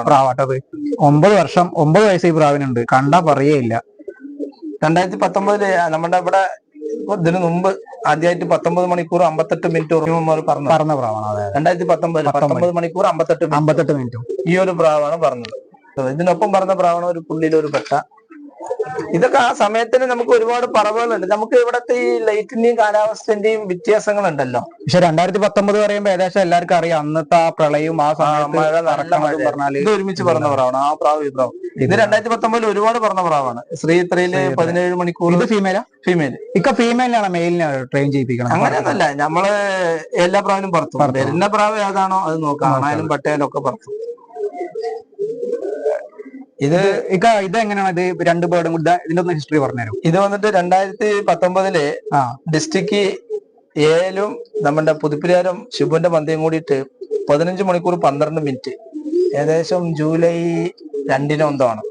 പ്രാവാട്ടത്. 9 വർഷം 9 വയസ്സ് ഈ പ്രാവിനുണ്ട്. കണ്ടാ പറയേയില്ല. 2019 നമ്മുടെ ഇവിടെ ഇതിനു മുമ്പ് ആദ്യമായിട്ട് 19 മണിക്കൂർ 58 മിനിറ്റ് പറഞ്ഞ പ്രാവാണ്. 2019 മണിക്കൂർ 58 മിനിറ്റ് ഈ ഒരു പ്രാവാണ് പറഞ്ഞത്. ഇതിനൊപ്പം പറഞ്ഞ പ്രാവാണ് ഒരു പുള്ളിയിലൊരു പെട്ട. ഇതൊക്കെ ആ സമയത്തിന് നമുക്ക് ഒരുപാട് പറവുകളുണ്ട്. നമുക്ക് ഇവിടത്തെ ഈ ലൈറ്റിന്റെയും കാലാവസ്ഥന്റെയും വ്യത്യാസങ്ങളുണ്ടല്ലോ. പക്ഷെ 2019 പറയുമ്പോ ഏകദേശം എല്ലാവർക്കും അറിയാം അന്നത്തെ ആ പ്രളയവും ആ സമയത്ത് ഇത് ഒരുമിച്ച് പറഞ്ഞ പ്രാവാണ് ആ പ്രാവ്. ഈ പ്രാവ് ഇത് 2019 ഒരുപാട് പറഞ്ഞ പ്രാവാണ്. ശ്രീത്രയില് 17 മണിക്കൂർ. ഇത് ഫീമെയിൽ. ഇക്ക ഫീമെയിലാണ് മെയിലിനെ ട്രെയിൻ ചെയ്യിപ്പിക്കണം. അങ്ങനെയൊന്നുമല്ല, നമ്മള് എല്ലാ പ്രാവിനും പറത്തും. വരുന്ന പ്രാവ് ഏതാണോ അത് നോക്കാം. ആണായാലും പട്ടയാലും ഒക്കെ പറത്തും. ഇതെങ്ങനെയാണ് ഇത് 2 ബേർഡും കൂടി? ഇതിന്റെ ഒന്ന് ഹിസ്റ്ററി പറഞ്ഞുതരും. ഇത് വന്നിട്ട് 2019 ഡിസ്ട്രിക്ട് ഏലും നമ്മുടെ പുതുപ്പുരാരും ശുഭന്റെ പന്തയും കൂടിയിട്ട് 15 മണിക്കൂർ 12 മിനിറ്റ് ഏകദേശം ജൂലൈ 2-നോ എന്തോ ആണ്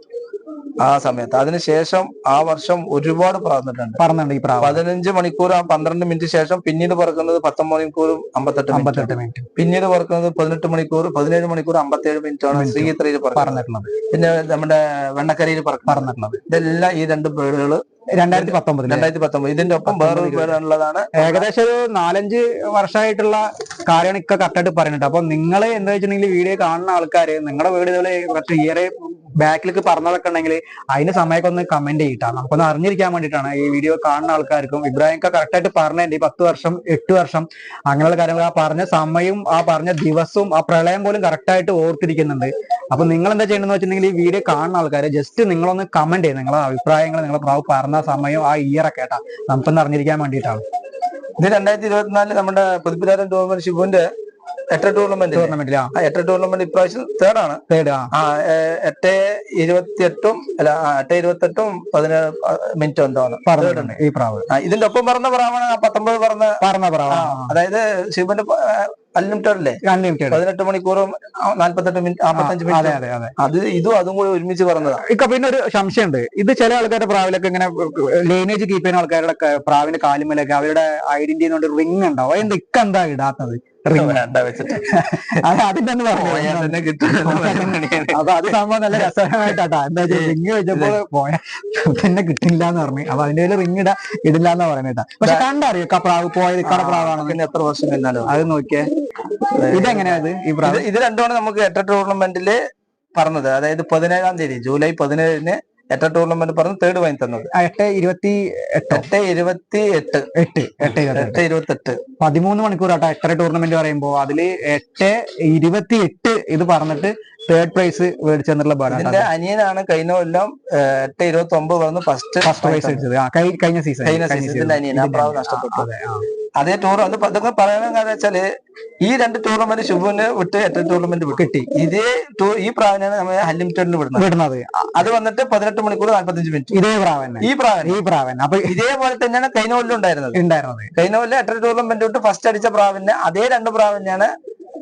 ആ സമയത്ത്. അതിനുശേഷം ആ വർഷം ഒരുപാട് പറന്നിട്ടുണ്ട് ഈ പ്രാവ്. 15 മണിക്കൂർ 12 മിനിറ്റ് ശേഷം പിന്നീട് പറക്കുന്നത് 19 മണിക്കൂറും 58 മിനിറ്റ്. പിന്നീട് പറക്കുന്നത് 18 മണിക്കൂർ 17 മണിക്കൂർ 57 മിനിറ്റ് ആണ് ശ്രീത്രയിൽ പറഞ്ഞിട്ടുള്ളത്. പിന്നെ നമ്മുടെ വെണ്ണക്കരയിൽ പറഞ്ഞിട്ടുള്ളത്. ഇതെല്ലാം ഈ രണ്ട് ബേഡുകൾ 2019 ഇതിന്റെ ഒപ്പം വേറൊരു ബേഡാണുള്ളതാണ്. ഏകദേശം ഒരു 4-5 വർഷമായിട്ടുള്ള കാര്യമാണ് ഇക്ക കറക്റ്റായിട്ട് പറയുന്നുണ്ട്. അപ്പൊ നിങ്ങൾ എന്താ വെച്ചിട്ടുണ്ടെങ്കിൽ വീഡിയോ കാണുന്ന ആൾക്കാര് നിങ്ങളുടെ വീട് ഇതുപോലെ കുറച്ച് ഇയറെ ബാക്കിലേക്ക് പറഞ്ഞതൊക്കെ ഉണ്ടെങ്കിൽ അതിന് സമയമൊക്കെ ഒന്ന് കമന്റ് ചെയ്തിട്ടാണ് നമുക്കൊന്ന് അറിഞ്ഞിരിക്കാൻ വേണ്ടിയിട്ടാണ്. ഈ വീഡിയോ കാണുന്ന ആൾക്കാർക്കും ഇബ്രാഹിം കറക്റ്റായിട്ട് പറഞ്ഞിട്ടുണ്ട് ഈ 10 വർഷം 8 വർഷം അങ്ങനെയുള്ള കാര്യങ്ങൾ ആ പറഞ്ഞ സമയവും ആ പറഞ്ഞ ദിവസവും ആ പ്രളയം പോലും കറക്റ്റായിട്ട് ഓർത്തിരിക്കുന്നുണ്ട്. അപ്പൊ നിങ്ങൾ എന്താ ചെയ്യണമെന്ന് വെച്ചിട്ടുണ്ടെങ്കിൽ ഈ വീഡിയോ കാണുന്ന ആൾക്കാര് ജസ്റ്റ് നിങ്ങളൊന്ന് കമന്റ് ചെയ്യും നിങ്ങളുടെ അഭിപ്രായങ്ങൾ, നിങ്ങളുടെ പ്രാവ് പറഞ്ഞ സമയം ആ ഇയറൊക്കെ കേട്ടാ നമുക്കൊന്ന് അറിഞ്ഞിരിക്കാൻ വേണ്ടിയിട്ടാണ്. ഇത് 2024 നമ്മുടെ പുതുപ്പിലാരൻ ടൂർണമെന്റ് ഷിബുവിന്റെ 8 ടൂർണമെന്റ് 8 ടൂർണമെന്റ് ഇപ്രാവശ്യം തേർഡാണ്. 8:28 അല്ല 8:28 17 മിനിറ്റ് എന്താണ് പറഞ്ഞിട്ടുണ്ട് ഈ പ്രാവ്. ഇതിന്റെ ഒപ്പം പറഞ്ഞ പ്രാവാണ് 19 പറഞ്ഞ പ്രാവ്. അതായത് ഷിബുവിന്റെ അൺലിമിറ്റഡ് 18 മണിക്കൂറും 48 മിനിറ്റ് 55 മിനിറ്റ്. അത് ഇതും അതും കൂടി ഒരുമിച്ച് പറഞ്ഞതാണ്. ഇക്ക പിന്നെ ഒരു സംശയമുണ്ട്. ഇത് ചില ആൾക്കാരുടെ പ്രാവിലൊക്കെ ഇങ്ങനെ ലൈനേജ് കീപ്പ് ചെയ്യുന്ന ആൾക്കാരുടെ പ്രാവിന്റെ കാലുമേലൊക്കെ അവരുടെ ഐഡന്റിറ്റി കൊണ്ട് റിംഗ് ഉണ്ടാവും. അതിന്റെ ഇക്ക എന്താ ഇടാത്തത്? അതിന്റെ അപ്പൊ അത് സംഭവം നല്ല രസകരമായിട്ടാ. എന്താ വെച്ചാൽ റിങ് വെച്ചപ്പോ പോയ തന്നെ കിട്ടില്ല എന്ന് പറഞ്ഞു. അപ്പൊ അതിന്റെ പേര് റിങ് ഇടില്ല എന്ന് പറയുന്നേട്ടാ. പക്ഷെ കണ്ടറിയോ പ്രാവ് പോയത് ഇക്കട പ്രാവാണ്. എത്ര വർഷം എന്നാലും അത് നോക്കിയേ. ഇതെങ്ങനെയാ ഇത് രണ്ടുമാണ് നമുക്ക് 8 ടൂർണമെന്റില് പറഞ്ഞത്. അതായത് 17-ാം തീയതി ജൂലൈ 17-ന് 8 ടൂർണമെന്റ് പറഞ്ഞ് തേർഡ് വാങ്ങി തന്നത്. 8:28 13 മണിക്കൂർ ആട്ടോ 8 ടൂർണമെന്റ് പറയുമ്പോ അതില് 8:28 ഇത് പറഞ്ഞിട്ട് തേർഡ് പ്രൈസ് മേടിച്ചെന്നുള്ള ഇതിന്റെ അനിയനാണ് കഴിഞ്ഞ കൊല്ലം 8:29 പറഞ്ഞ് ഫസ്റ്റ് പ്രൈസ് അടിച്ചത്. കഴിഞ്ഞ സീസൺ അനിയൻ ആ പ്രാവ് നഷ്ടപ്പെട്ടു. അതേ ടൂർ അതൊക്കെ പറയാൻ കാരണം വെച്ചാല് ഈ 2 ടൂർണമെന്റ് ശുഭന് വിട്ട് 8 ടൂർണമെന്റ് കിട്ടി. ഈ പ്രാവിനാണ് നമ്മൾ അൺലിമിറ്റഡിൽ വിടുന്നത്. അത് വന്നിട്ട് 18 മണിക്കൂർ 45 മിനിറ്റ്. ഈ പ്രാവൻ അപ്പൊ ഇതേപോലെ തന്നെയാണ് കഴിഞ്ഞ കൊല്ലം ഉണ്ടായിരുന്നത്. കഴിഞ്ഞ കൊല്ലം 8 ടൂർണമെന്റ് വിട്ട് ഫസ്റ്റ് അടിച്ച പ്രാവിന് അതേ 2 പ്രാവിനെയാണ്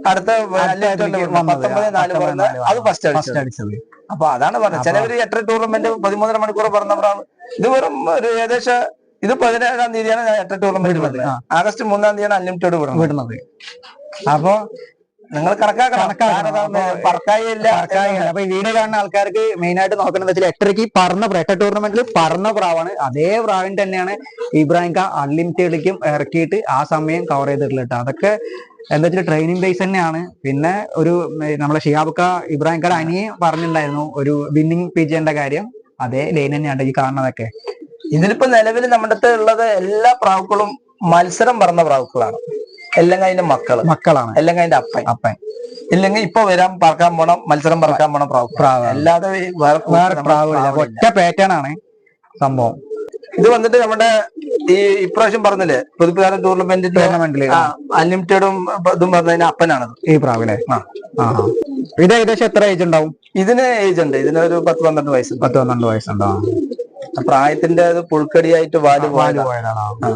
അടുത്ത 19-4 അത് ഫസ്റ്റ് അടിച്ചത്. അപ്പൊ അതാണ് പറഞ്ഞത്. ചിലവര് 8 ടൂർണമെന്റ് 13 മണിക്കൂർ പറഞ്ഞ പ്രാവ് ഇത് വെറും ഒരു ഏകദേശം ഇത് 17-ാം തീയതിയാണ് 8 ടൂർണമെന്റ് വിടുന്നത്. ആഗസ്റ്റ് 3-ാം തീയതിയാണ് അൺലിമിറ്റഡ് വിടുന്നത്. അപ്പൊ നിങ്ങൾ കണക്കാക്കണം. അപ്പൊ ഈ വീഡിയോ കാണുന്ന ആൾക്കാർക്ക് മെയിൻ ആയിട്ട് നോക്കുന്നത് വെച്ചാൽ 8 ടൂർണമെന്റിൽ പറഞ്ഞ പ്രാവാണ്. അതേ പ്രാവിന് തന്നെയാണ് ഇബ്രാഹിം അൺലിമിറ്റഡിലേക്കും ഇറക്കിയിട്ട് ആ സമയം കവർ ചെയ്തിട്ടുള്ളത്. അതൊക്കെ എന്താ വെച്ചാൽ ട്രെയിനിങ് ബേസ് തന്നെയാണ്. പിന്നെ ഒരു നമ്മളെ ഷിയാബക്ക ഇബ്രാഹിം അനിയെ പറഞ്ഞിട്ടുണ്ടായിരുന്നു ഒരു വിന്നിങ് പിജിന്റെ കാര്യം. അതേ ലൈൻ തന്നെയാണ് ഈ കാണുന്നതൊക്കെ. ഇതിലിപ്പോ നിലവിൽ നമ്മുടെ അടുത്ത് ഉള്ളത് എല്ലാ പ്രാവുക്കളും മത്സരം പറഞ്ഞ പ്രാവുക്കളാണ്. അല്ലെങ്കിൽ അതിന്റെ മക്കളാണ്, അല്ലെങ്കിൽ അതിന്റെ അപ്പൻ, ഇല്ലെങ്കിൽ ഇപ്പൊ പറക്കാൻ പോണം മത്സരം പറക്കാൻ പോണം പ്രാവ്. അല്ലാതെ വേറെ പ്രാവുകളില്ല. ഒറ്റ പാറ്റേൺ ആണ് സംഭവം. ഇത് വന്നിട്ട് നമ്മുടെ ഈ ഇപ്രാവശ്യം പറഞ്ഞില്ലേ പുതുപ്പുകാരൻ ടൂർണമെന്റില് അൺലിമിറ്റഡും ഇതും പറഞ്ഞതിന് അപ്പനാണത് ഈ പ്രാവിലെ. ഇത് ഏകദേശം എത്ര ഏജ് ഉണ്ടാവും? ഇതിന് ഏജ് ഉണ്ട്. ഇതിനൊരു 10-12 വയസ്സ്. 10-12 വയസ്സുണ്ടോ? പ്രായത്തിന്റെ പുഴുക്കടിയായിട്ട് വാല് പോയതാണ്.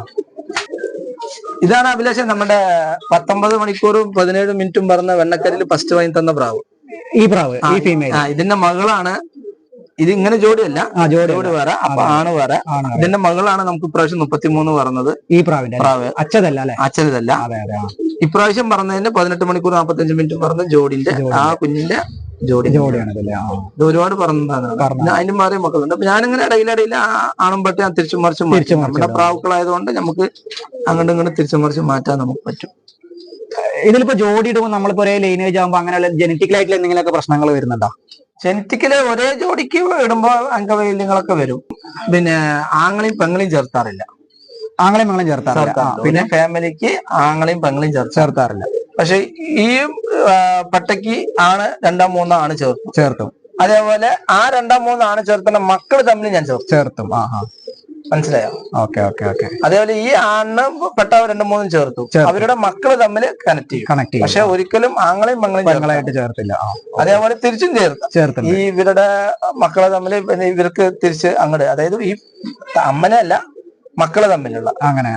ഇതാണ് അഭിലാഷം നമ്മുടെ 19 മണിക്കൂറും 17 മിനിറ്റും പറഞ്ഞ വെണ്ണക്കരിൽ ഫസ്റ്റ് വാങ്ങി തന്ന പ്രാവ്. ഈ പ്രാവ് ഈ ഫീമെയിൽ ഇതിന്റെ മകളാണ്. ഇത് ഇങ്ങനെ ജോഡിയല്ല, ജോഡി വേറെ, അപ്പൊ ആണ് വേറെ. ഇതിന്റെ മകളാണ് നമുക്ക് ഇപ്രാവശ്യം 33 പറഞ്ഞത്. ഈ പ്രാവ് അച്ഛനല്ല. ഇപ്രാവശ്യം പറഞ്ഞതിന് 18 മണിക്കൂർ 45 മിനിറ്റ് പറഞ്ഞ ജോഡിന്റെ ആ കുഞ്ഞിന്റെ ജോഡിയാണ്. ഇത് ഒരുപാട് പറഞ്ഞതാണ്. അതിന് മാറിയ മക്കളുണ്ട്. അപ്പൊ ഞാനിങ്ങനെ ഇടയിലിടയിൽ ആണും പറ്റി ഞാൻ തിരിച്ചു മറിച്ച് നമ്മുടെ പ്രാവുക്കളായതുകൊണ്ട് നമുക്ക് അങ്ങോട്ടും ഇങ്ങോട്ടും തിരിച്ചു മറിച്ച് മാറ്റാൻ നമുക്ക് പറ്റും. ഇതിലിപ്പോ ജോഡി ഇടുമ്പോൾ നമ്മളിപ്പോ ഒരേ ലൈനേജ് ആകുമ്പോ അങ്ങനെയുള്ള ജനറ്റിക്കലായിട്ടുള്ള എന്തെങ്കിലുമൊക്കെ പ്രശ്നങ്ങൾ വരുന്നുണ്ടോ? ജനറ്റിക്കല് ഒരേ ജോഡിക്ക് ഇടുമ്പോ അംഗവൈകല്യങ്ങളൊക്കെ വരും. പിന്നെ ആങ്ങളെയും പെങ്ങളെയും ചേർത്താറില്ല. പിന്നെ ഫാമിലിക്ക് ആങ്ങളെയും പെങ്ങളെയും ചേർത്താറില്ല. പക്ഷെ ഈ പട്ടയ്ക്ക് ആണ് 2-3 ആണ് ചേർത്തും. അതേപോലെ ആ 2-3 ആണ് ചേർത്തുന്ന മക്കള് തമ്മിൽ ഞാൻ ചേർത്തും. മനസ്സിലായോ? ഓക്കെ. അതേപോലെ ഈ ആണ് പെട്ട 2-3 ചേർത്തു. അവരുടെ മക്കള് തമ്മിൽ കണക്ട് ചെയ്യും. പക്ഷെ ഒരിക്കലും ആങ്ങളെയും പെങ്ങളായിട്ട് ചേർത്തില്ല. അതേപോലെ തിരിച്ചും ചേർത്ത് ഈ ഇവരുടെ മക്കളെ തമ്മിൽ ഇവർക്ക് തിരിച്ച് അങ്ങോട്ട്, അതായത് ഈ അമ്മനെ അല്ല മക്കളെ തമ്മിലുള്ള അങ്ങനെ.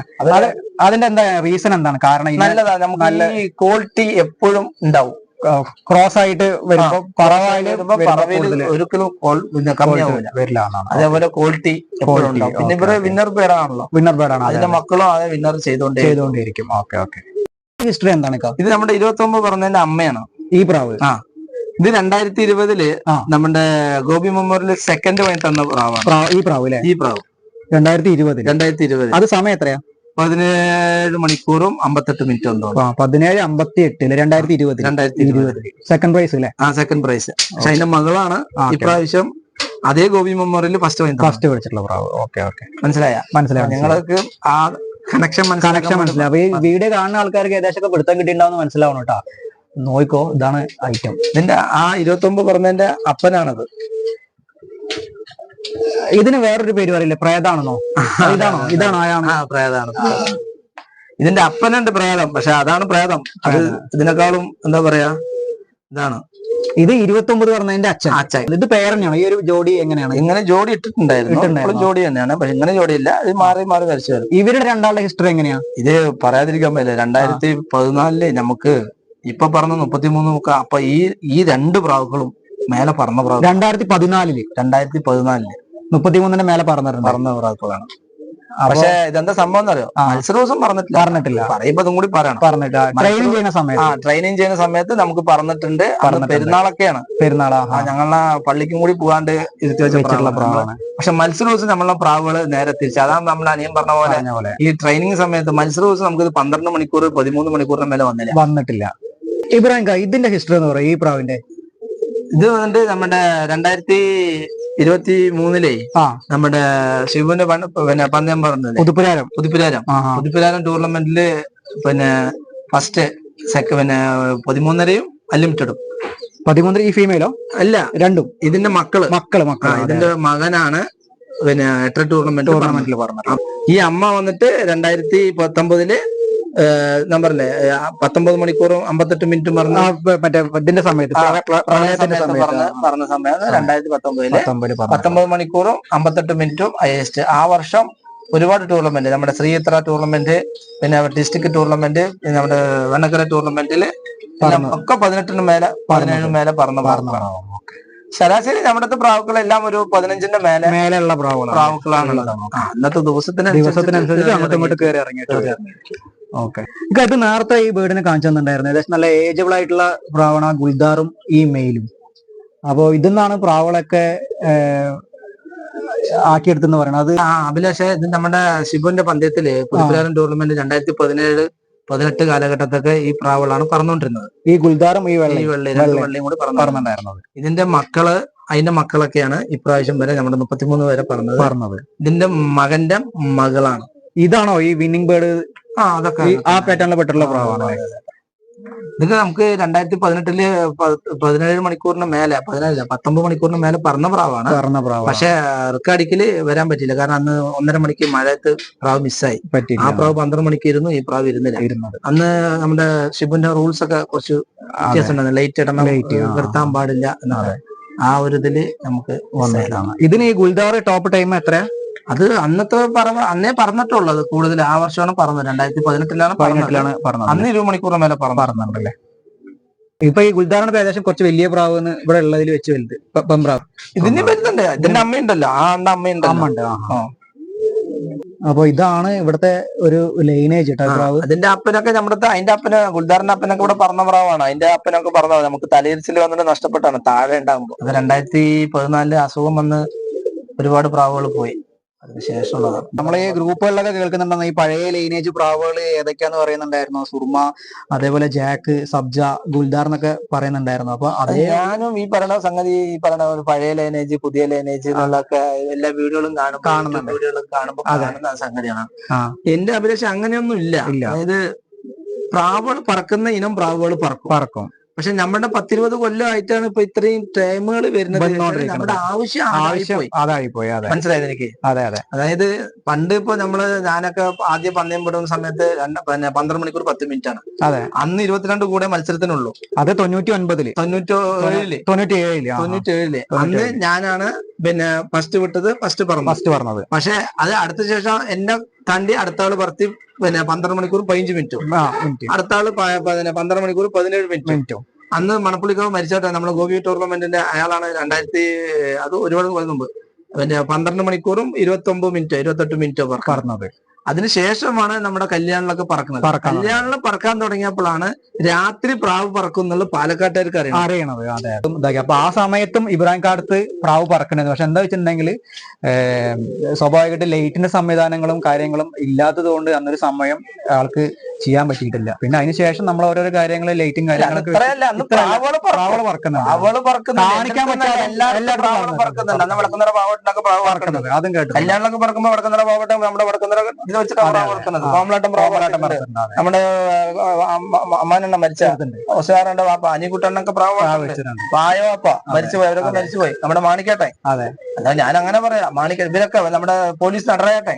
അതിന്റെ എന്താ റീസൺ എന്താണ്? കാരണം നല്ലതാണ്. നമുക്ക് ഈ ക്വാളിറ്റി എപ്പോഴും ഉണ്ടാവും. ക്രോസ് ആയിട്ട് വരുമ്പോ പറവയില് ഒരിക്കലും കമ്മിയാവില്ല വരില്ല. അതേപോലെ ക്വാളിറ്റി എപ്പോഴും ഉണ്ടാവും. പിന്നെ ഇവര് വിന്നർ പേരാണല്ലോ, വിന്നർ ബേർഡാണ്. അതിന്റെ മക്കളും അതേ വിന്നർ ചെയ്തോണ്ടിരിക്കും. Okay okay. ഹിസ്റ്ററി എന്താണ്? ഇത് നമ്മുടെ 29 പറഞ്ഞതിന്റെ അമ്മയാണ് ഈ പ്രാവ്. ഇത് 2020 നമ്മുടെ ഗോപി മെമ്മോറിയൽ സെക്കൻഡ് വാങ്ങി തന്ന പ്രാവാണ് ഈ പ്രാവ് അല്ലേ? ഈ പ്രാവ് 2020. അത് സമയം എത്രയാ? 17 മണിക്കൂറും 58 മിനിറ്റും ഉണ്ടോ? 17:58 2020 സെക്കൻഡ് പ്രൈസ് അല്ലേ? Second prize. പക്ഷെ അതിന്റെ മകളാണ് ഇപ്രാവശ്യം അതേ ഗോപി മെമ്മോറിയൽ ഫസ്റ്റ് മേടിച്ചിട്ടുള്ള പ്രാവ്. ഓക്കെ ഓക്കെ, മനസ്സിലായി. നിങ്ങൾക്ക് ആ കണക്ഷൻ മനസ്സിലാവും. അപ്പൊ ഈ വീഡിയോ കാണുന്ന ആൾക്കാർക്ക് ഏകദേശം പിടുത്തം കിട്ടിയിട്ടുണ്ടാവും മനസ്സിലാവണം കേട്ടോ. നോയിക്കോ, ഇതാണ് ഐറ്റം. ഇതിന്റെ ആ 29 പറഞ്ഞതിന്റെ അപ്പനാണത്. ഇതിന് വേറൊരു പേര് പറയില്ലേ, പ്രേതാണെന്നോ? ഇതാണോ ആയാണ്? പ്രേതാണ്. ഇതിന്റെ അപ്പനുണ്ട് പ്രേതം, പക്ഷെ അതാണ് പ്രേതം. അത് ഇതിനേക്കാളും എന്താ പറയാ, ഇതാണ്. ഇത് 29 പറഞ്ഞതിന്റെ അച്ഛൻ. ഇത് പേരെന്നെയാണോ? ഈ ഒരു ജോഡി എങ്ങനെയാണ്? ഇങ്ങനെ ജോഡി ഇട്ടിട്ടുണ്ടായിരുന്നു. ജോഡി തന്നെയാണ്, പക്ഷെ ഇങ്ങനെ ജോഡിയില്ല. ഇത് മാറി മാറി വരച്ചു വരും. ഇവരുടെ രണ്ടാളുടെ ഹിസ്റ്ററി എങ്ങനെയാ? ഇത് പറയാതിരിക്കാൻ പറ്റില്ല. 2014 നമുക്ക് ഇപ്പൊ പറഞ്ഞ 33 അപ്പൊ ഈ രണ്ട് പ്രാവുകളും മേലെ പറന്ന പ്രാവ് 2014 33 മേലെ പറന്ന പ്രാവുകളാണ്. പക്ഷെ ഇതെന്താ സംഭവം എന്നറിയോ? മത്സരദിവസം പറഞ്ഞിട്ടില്ല. പറയുമ്പോ അതും കൂടി പറയണം. ട്രെയിനിങ് ചെയ്യുന്ന സമയത്ത് നമുക്ക് പറഞ്ഞിട്ടുണ്ട്. പെരുന്നാളൊക്കെയാണ്. ഞങ്ങളെ പള്ളിക്കും കൂടി പോകാണ്ട് ഇരുത്തി വെച്ചിട്ടുള്ള പ്രാവാണ്. പക്ഷെ മത്സര ദിവസം നമ്മളെ പ്രാവുകൾ നേരെ തിരിച്ചു. അതാണ് നമ്മൾ അനിയൻ പറഞ്ഞ പോലെ ഈ ട്രെയിനിങ് സമയത്ത് മത്സര ദിവസം നമുക്ക് 12 മണിക്കൂർ 13 മണിക്കൂറിന് മേലെ വന്നിട്ടില്ല. ഇബ്രാഹിം, ഇതിന്റെ ഹിസ്റ്ററി എന്ന് പറയാം ഈ പ്രാവിന്റെ. ഇത് വന്നിട്ട് നമ്മുടെ 2023 നമ്മുടെ ശിവന്റെ പിന്നെ പന്തയം പറഞ്ഞത് പുതുപ്പുരാരം ടൂർണമെന്റില് പിന്നെ ഫസ്റ്റ് പിന്നെ 13-യും അൺലിമിറ്റഡും. 13 ഈ ഫീമെയിലോ? അല്ല, രണ്ടും. ഇതിന്റെ മക്കള് ഇതിന്റെ മകനാണ് പിന്നെ 8 ടൂർണമെന്റിൽ പറഞ്ഞത്. ഈ അമ്മ വന്നിട്ട് 2019 നമ്പറില്ലേ 19 മണിക്കൂറും 58 മിനിറ്റും പറഞ്ഞ മറ്റേ ഇതിന്റെ സമയത്ത് പറഞ്ഞ സമയം 2019 19 മണിക്കൂറും 58 മിനിറ്റും ഹയസ്റ്റ്. ആ വർഷം ഒരുപാട് ടൂർണമെന്റ്, നമ്മുടെ ശ്രീചിത്ര ടൂർണമെന്റ്, പിന്നെ ഡിസ്ട്രിക്ട് ടൂർണമെന്റ്, പിന്നെ നമ്മുടെ വെണ്ണക്കര ടൂർണമെന്റില് ഒക്കെ 18 മേലെ 17 മേലെ പറന്ന ശരാശരി നമ്മുടെ പ്രാവുകളെല്ലാം ഒരു 15-ന്റെ മേലെയുള്ള പ്രാവുകളാണ്. അന്നത്തെ ദിവസത്തിനനുസരിച്ച് അങ്ങോട്ടും ഇങ്ങോട്ട് കയറി ഇറങ്ങിയിട്ട്. ഓക്കെ. ഇത് നേരത്തെ ഈ ബേർഡിനെ കാണിച്ചു തന്നിട്ടുണ്ടായിരുന്നു. ഏകദേശം നല്ല ഏജബിൾ ആയിട്ടുള്ള പ്രാവാണ് ഗുൽദാറും ഈ മെയിലും. അപ്പോ ഇതെന്നാണ് പ്രാവുകളൊക്കെ ആക്കിയെടുത്തെന്ന് പറയുന്നത്. അഭിലാഷ്, ഇത് നമ്മുടെ ശിവന്റെ പന്തയത്തില് പുതുപ്പുരാരം ടൂർണമെന്റ് 2017-18 കാലഘട്ടത്തൊക്കെ ഈ പ്രാവുകളാണ് പറന്നുകൊണ്ടിരുന്നത്. ഈ ഗുൽദാറും ഈ വെള്ളയും കൂടി പറന്നുണ്ടായിരുന്നത്. ഇതിന്റെ മക്കള്, അതിന്റെ മക്കളൊക്കെയാണ് ഇപ്രാവശ്യം വരെ നമ്മുടെ 33 വരെ പറന്നത്. ഇതിന്റെ മകന്റെ മകളാണ്. ഇതാണോ ഈ വിന്നിംഗ് ബേർഡ്? അതൊക്കെ ആ പാറ്റേണിൽ പെട്ടുള്ള പ്രാവാണ്. ഇതൊക്കെ നമുക്ക് 2018 17 മണിക്കൂറിന് മേലെ 19 മണിക്കൂറിന് മേലെ പറന്ന പ്രാവാണ്. പക്ഷെ റെക്കടിക്കല് വരാൻ പറ്റില്ല. കാരണം അന്ന് 1.5 മണിക്ക് മഴയത്ത് പ്രാവ് മിസ്സായി. ആ പ്രാവ് 12 മണിക്ക് ഇരുന്നു, ഈ പ്രാവ് ഇരുന്നില്ല. അന്ന് നമ്മുടെ ഷിബുന്റെ റൂൾസ് ഒക്കെ കുറച്ച് വ്യത്യാസം ഉണ്ടായിരുന്നു. ലൈറ്റ് ഇടണം, നിർത്താൻ പാടില്ല എന്നാണ്. ആ ഒരു ഇതില് നമുക്ക് ഇതിന് ഈ ഗുൽദാർ ടോപ്പ് ടൈം എത്രയാ? അത് അന്നത്തെ അന്നേ പറഞ്ഞിട്ടുള്ളത് കൂടുതൽ. ആ വർഷമാണ് പറഞ്ഞത്. 2018-ലാണ് പറഞ്ഞത്. അന്ന് 20 മണിക്കൂറിന് മേലെ പറഞ്ഞിട്ടുണ്ടല്ലേ. ഇപ്പൊ ഈ ഗുൽദാറിന് ഏകദേശം കുറച്ച് വലിയ പ്രാവ് ഇവിടെ ഉള്ളതിൽ വെച്ച് വലുത് പെമ്പ്രാവ്. ഇതിന് വരുന്നുണ്ട്. ഇതിന്റെ അമ്മയുണ്ടല്ലോ, അമ്മയുണ്ട്. അപ്പൊ ഇതാണ് ഇവിടുത്തെ ഒരു ലൈനേജ് പ്രാവ്. അതിന്റെ അപ്പനൊക്കെ അതിന്റെ അപ്പന് ഗുൽദാറിന്റെ അപ്പനൊക്കെ ഇവിടെ പറഞ്ഞ പ്രാവാണ്. അതിന്റെ അപ്പനൊക്കെ പറഞ്ഞത് നമുക്ക് തലയിരിച്ചിൽ വന്നിട്ട് നഷ്ടപ്പെട്ടാണ് താഴെ ഉണ്ടാകുമ്പോ. അത് 2014 അസുഖം വന്ന് ഒരുപാട് പ്രാവുകൾ പോയി. അതിനുശേഷമുള്ളതാണ്. നമ്മളെ ഈ ഗ്രൂപ്പുകളിലൊക്കെ കേൾക്കുന്നുണ്ടെന്ന് ഈ പഴയ ലൈനേജ് പ്രാവുകൾ ഏതൊക്കെയാന്ന് പറയുന്നുണ്ടായിരുന്നു. സുർമ, അതേപോലെ ജാക്ക്, സബ്ജ, ഗുൽദാർ എന്നൊക്കെ പറയുന്നുണ്ടായിരുന്നു. അപ്പൊ അതേ ഞാനും ഈ പറയുന്ന സംഗതി, ഈ പറയുന്ന ഒരു പഴയ ലൈനേജ്, പുതിയ ലൈനേജ് എന്നുള്ളതൊക്കെ എല്ലാ വീഡിയോകളും കാണുമ്പോൾ കാണുന്ന സംഗതിയാണ്. എന്റെ അഭിലാഷം അങ്ങനെയൊന്നും ഇല്ല. അതായത് പ്രാവുകൾ പറക്കുന്ന ഇനം പ്രാവുകൾ പറക്കും. പക്ഷെ നമ്മുടെ 10-20 കൊല്ലമായിട്ടാണ് ഇപ്പൊ ഇത്രയും ടൈമുകൾ വരുന്നത്. നമ്മുടെ ആവശ്യം അതായിപ്പോയി. മനസ്സിലായത് എനിക്ക്. അതായത് പണ്ട് ഇപ്പൊ ഞാനൊക്കെ ആദ്യം പന്തയം പെടുന്ന സമയത്ത് 12 മണിക്കൂർ 10 മിനിറ്റ് ആണ്. അന്ന് 22 കൂടെ മത്സരത്തിനുള്ളൂ. അത് 97 അന്ന് ഞാനാണ് പിന്നെ ഫസ്റ്റ് വിട്ടത്, ഫസ്റ്റ് പറഞ്ഞത്. പക്ഷെ അത് അടുത്ത ശേഷം എന്നെ താണ്ടി അടുത്ത ആള് പറത്തി പിന്നെ 12 മണിക്കൂർ 15 മിനിറ്റും, അടുത്ത ആള് 12 മണിക്കൂർ 17 മിനിറ്റും. അന്ന് മണപ്പുള്ളിക്കാവ് മരിച്ചോട്ടെ നമ്മുടെ ഗോപി ടൂർണമെന്റിന്റെ അയാളാണ് അത് ഒരുപാട് മുമ്പ് പിന്നെ 12 മണിക്കൂറും 28 മിനിറ്റോ പറന്നത്. അതിനുശേഷമാണ് നമ്മുടെ കല്യാണിലൊക്കെ പറക്കുന്നത്. കല്യാണിൽ പറക്കാൻ തുടങ്ങിയപ്പോഴാണ് രാത്രി പ്രാവ് പറക്കും എന്നുള്ളത് പാലക്കാട്ടുകാർക്ക് അറിയണത്. അതെ. അപ്പൊ ആ സമയത്തും ഇബ്രാഹിം കാടത്ത് പ്രാവ് പറക്കണത്. പക്ഷെ എന്താ വെച്ചിട്ടുണ്ടെങ്കിൽ സ്വാഭാവികമായിട്ട് ലൈറ്റിന്റെ സംവിധാനങ്ങളും കാര്യങ്ങളും ഇല്ലാത്തത് കൊണ്ട് അന്നൊരു സമയം ആൾക്ക് ചെയ്യാൻ പറ്റിയിട്ടില്ല. പിന്നെ അതിനുശേഷം നമ്മൾ ഓരോരോ കാര്യങ്ങൾ ലൈറ്റും കാര്യങ്ങളൊക്കെ അതും കേട്ടു. കല്യാണിലൊക്കെ പറക്കുമ്പോൾ വടക്കുന്നറ പാവട്ടെ നമ്മുടെ വടക്കുന്നറ ഇത് വെച്ചിട്ടാണ് പറക്കുന്നത്. കോമലാട്ടം നമ്മുടെ അമ്മാനെണ്ണ മരിച്ച ഒസാറിന്റെ വാപ്പ അനിക്കുട്ടണ്ണൊക്കെ പ്രാവ് വായവാപ്പ മരിച്ചുപോയി. അവരൊക്കെ മരിച്ചുപോയി. നമ്മുടെ മാണിക്കേട്ടെ. അതെ. അതാ ഞാൻ അങ്ങനെ പറയാം. ഇവരൊക്കെ നമ്മുടെ പോലീസ് നടരാജട്ടെ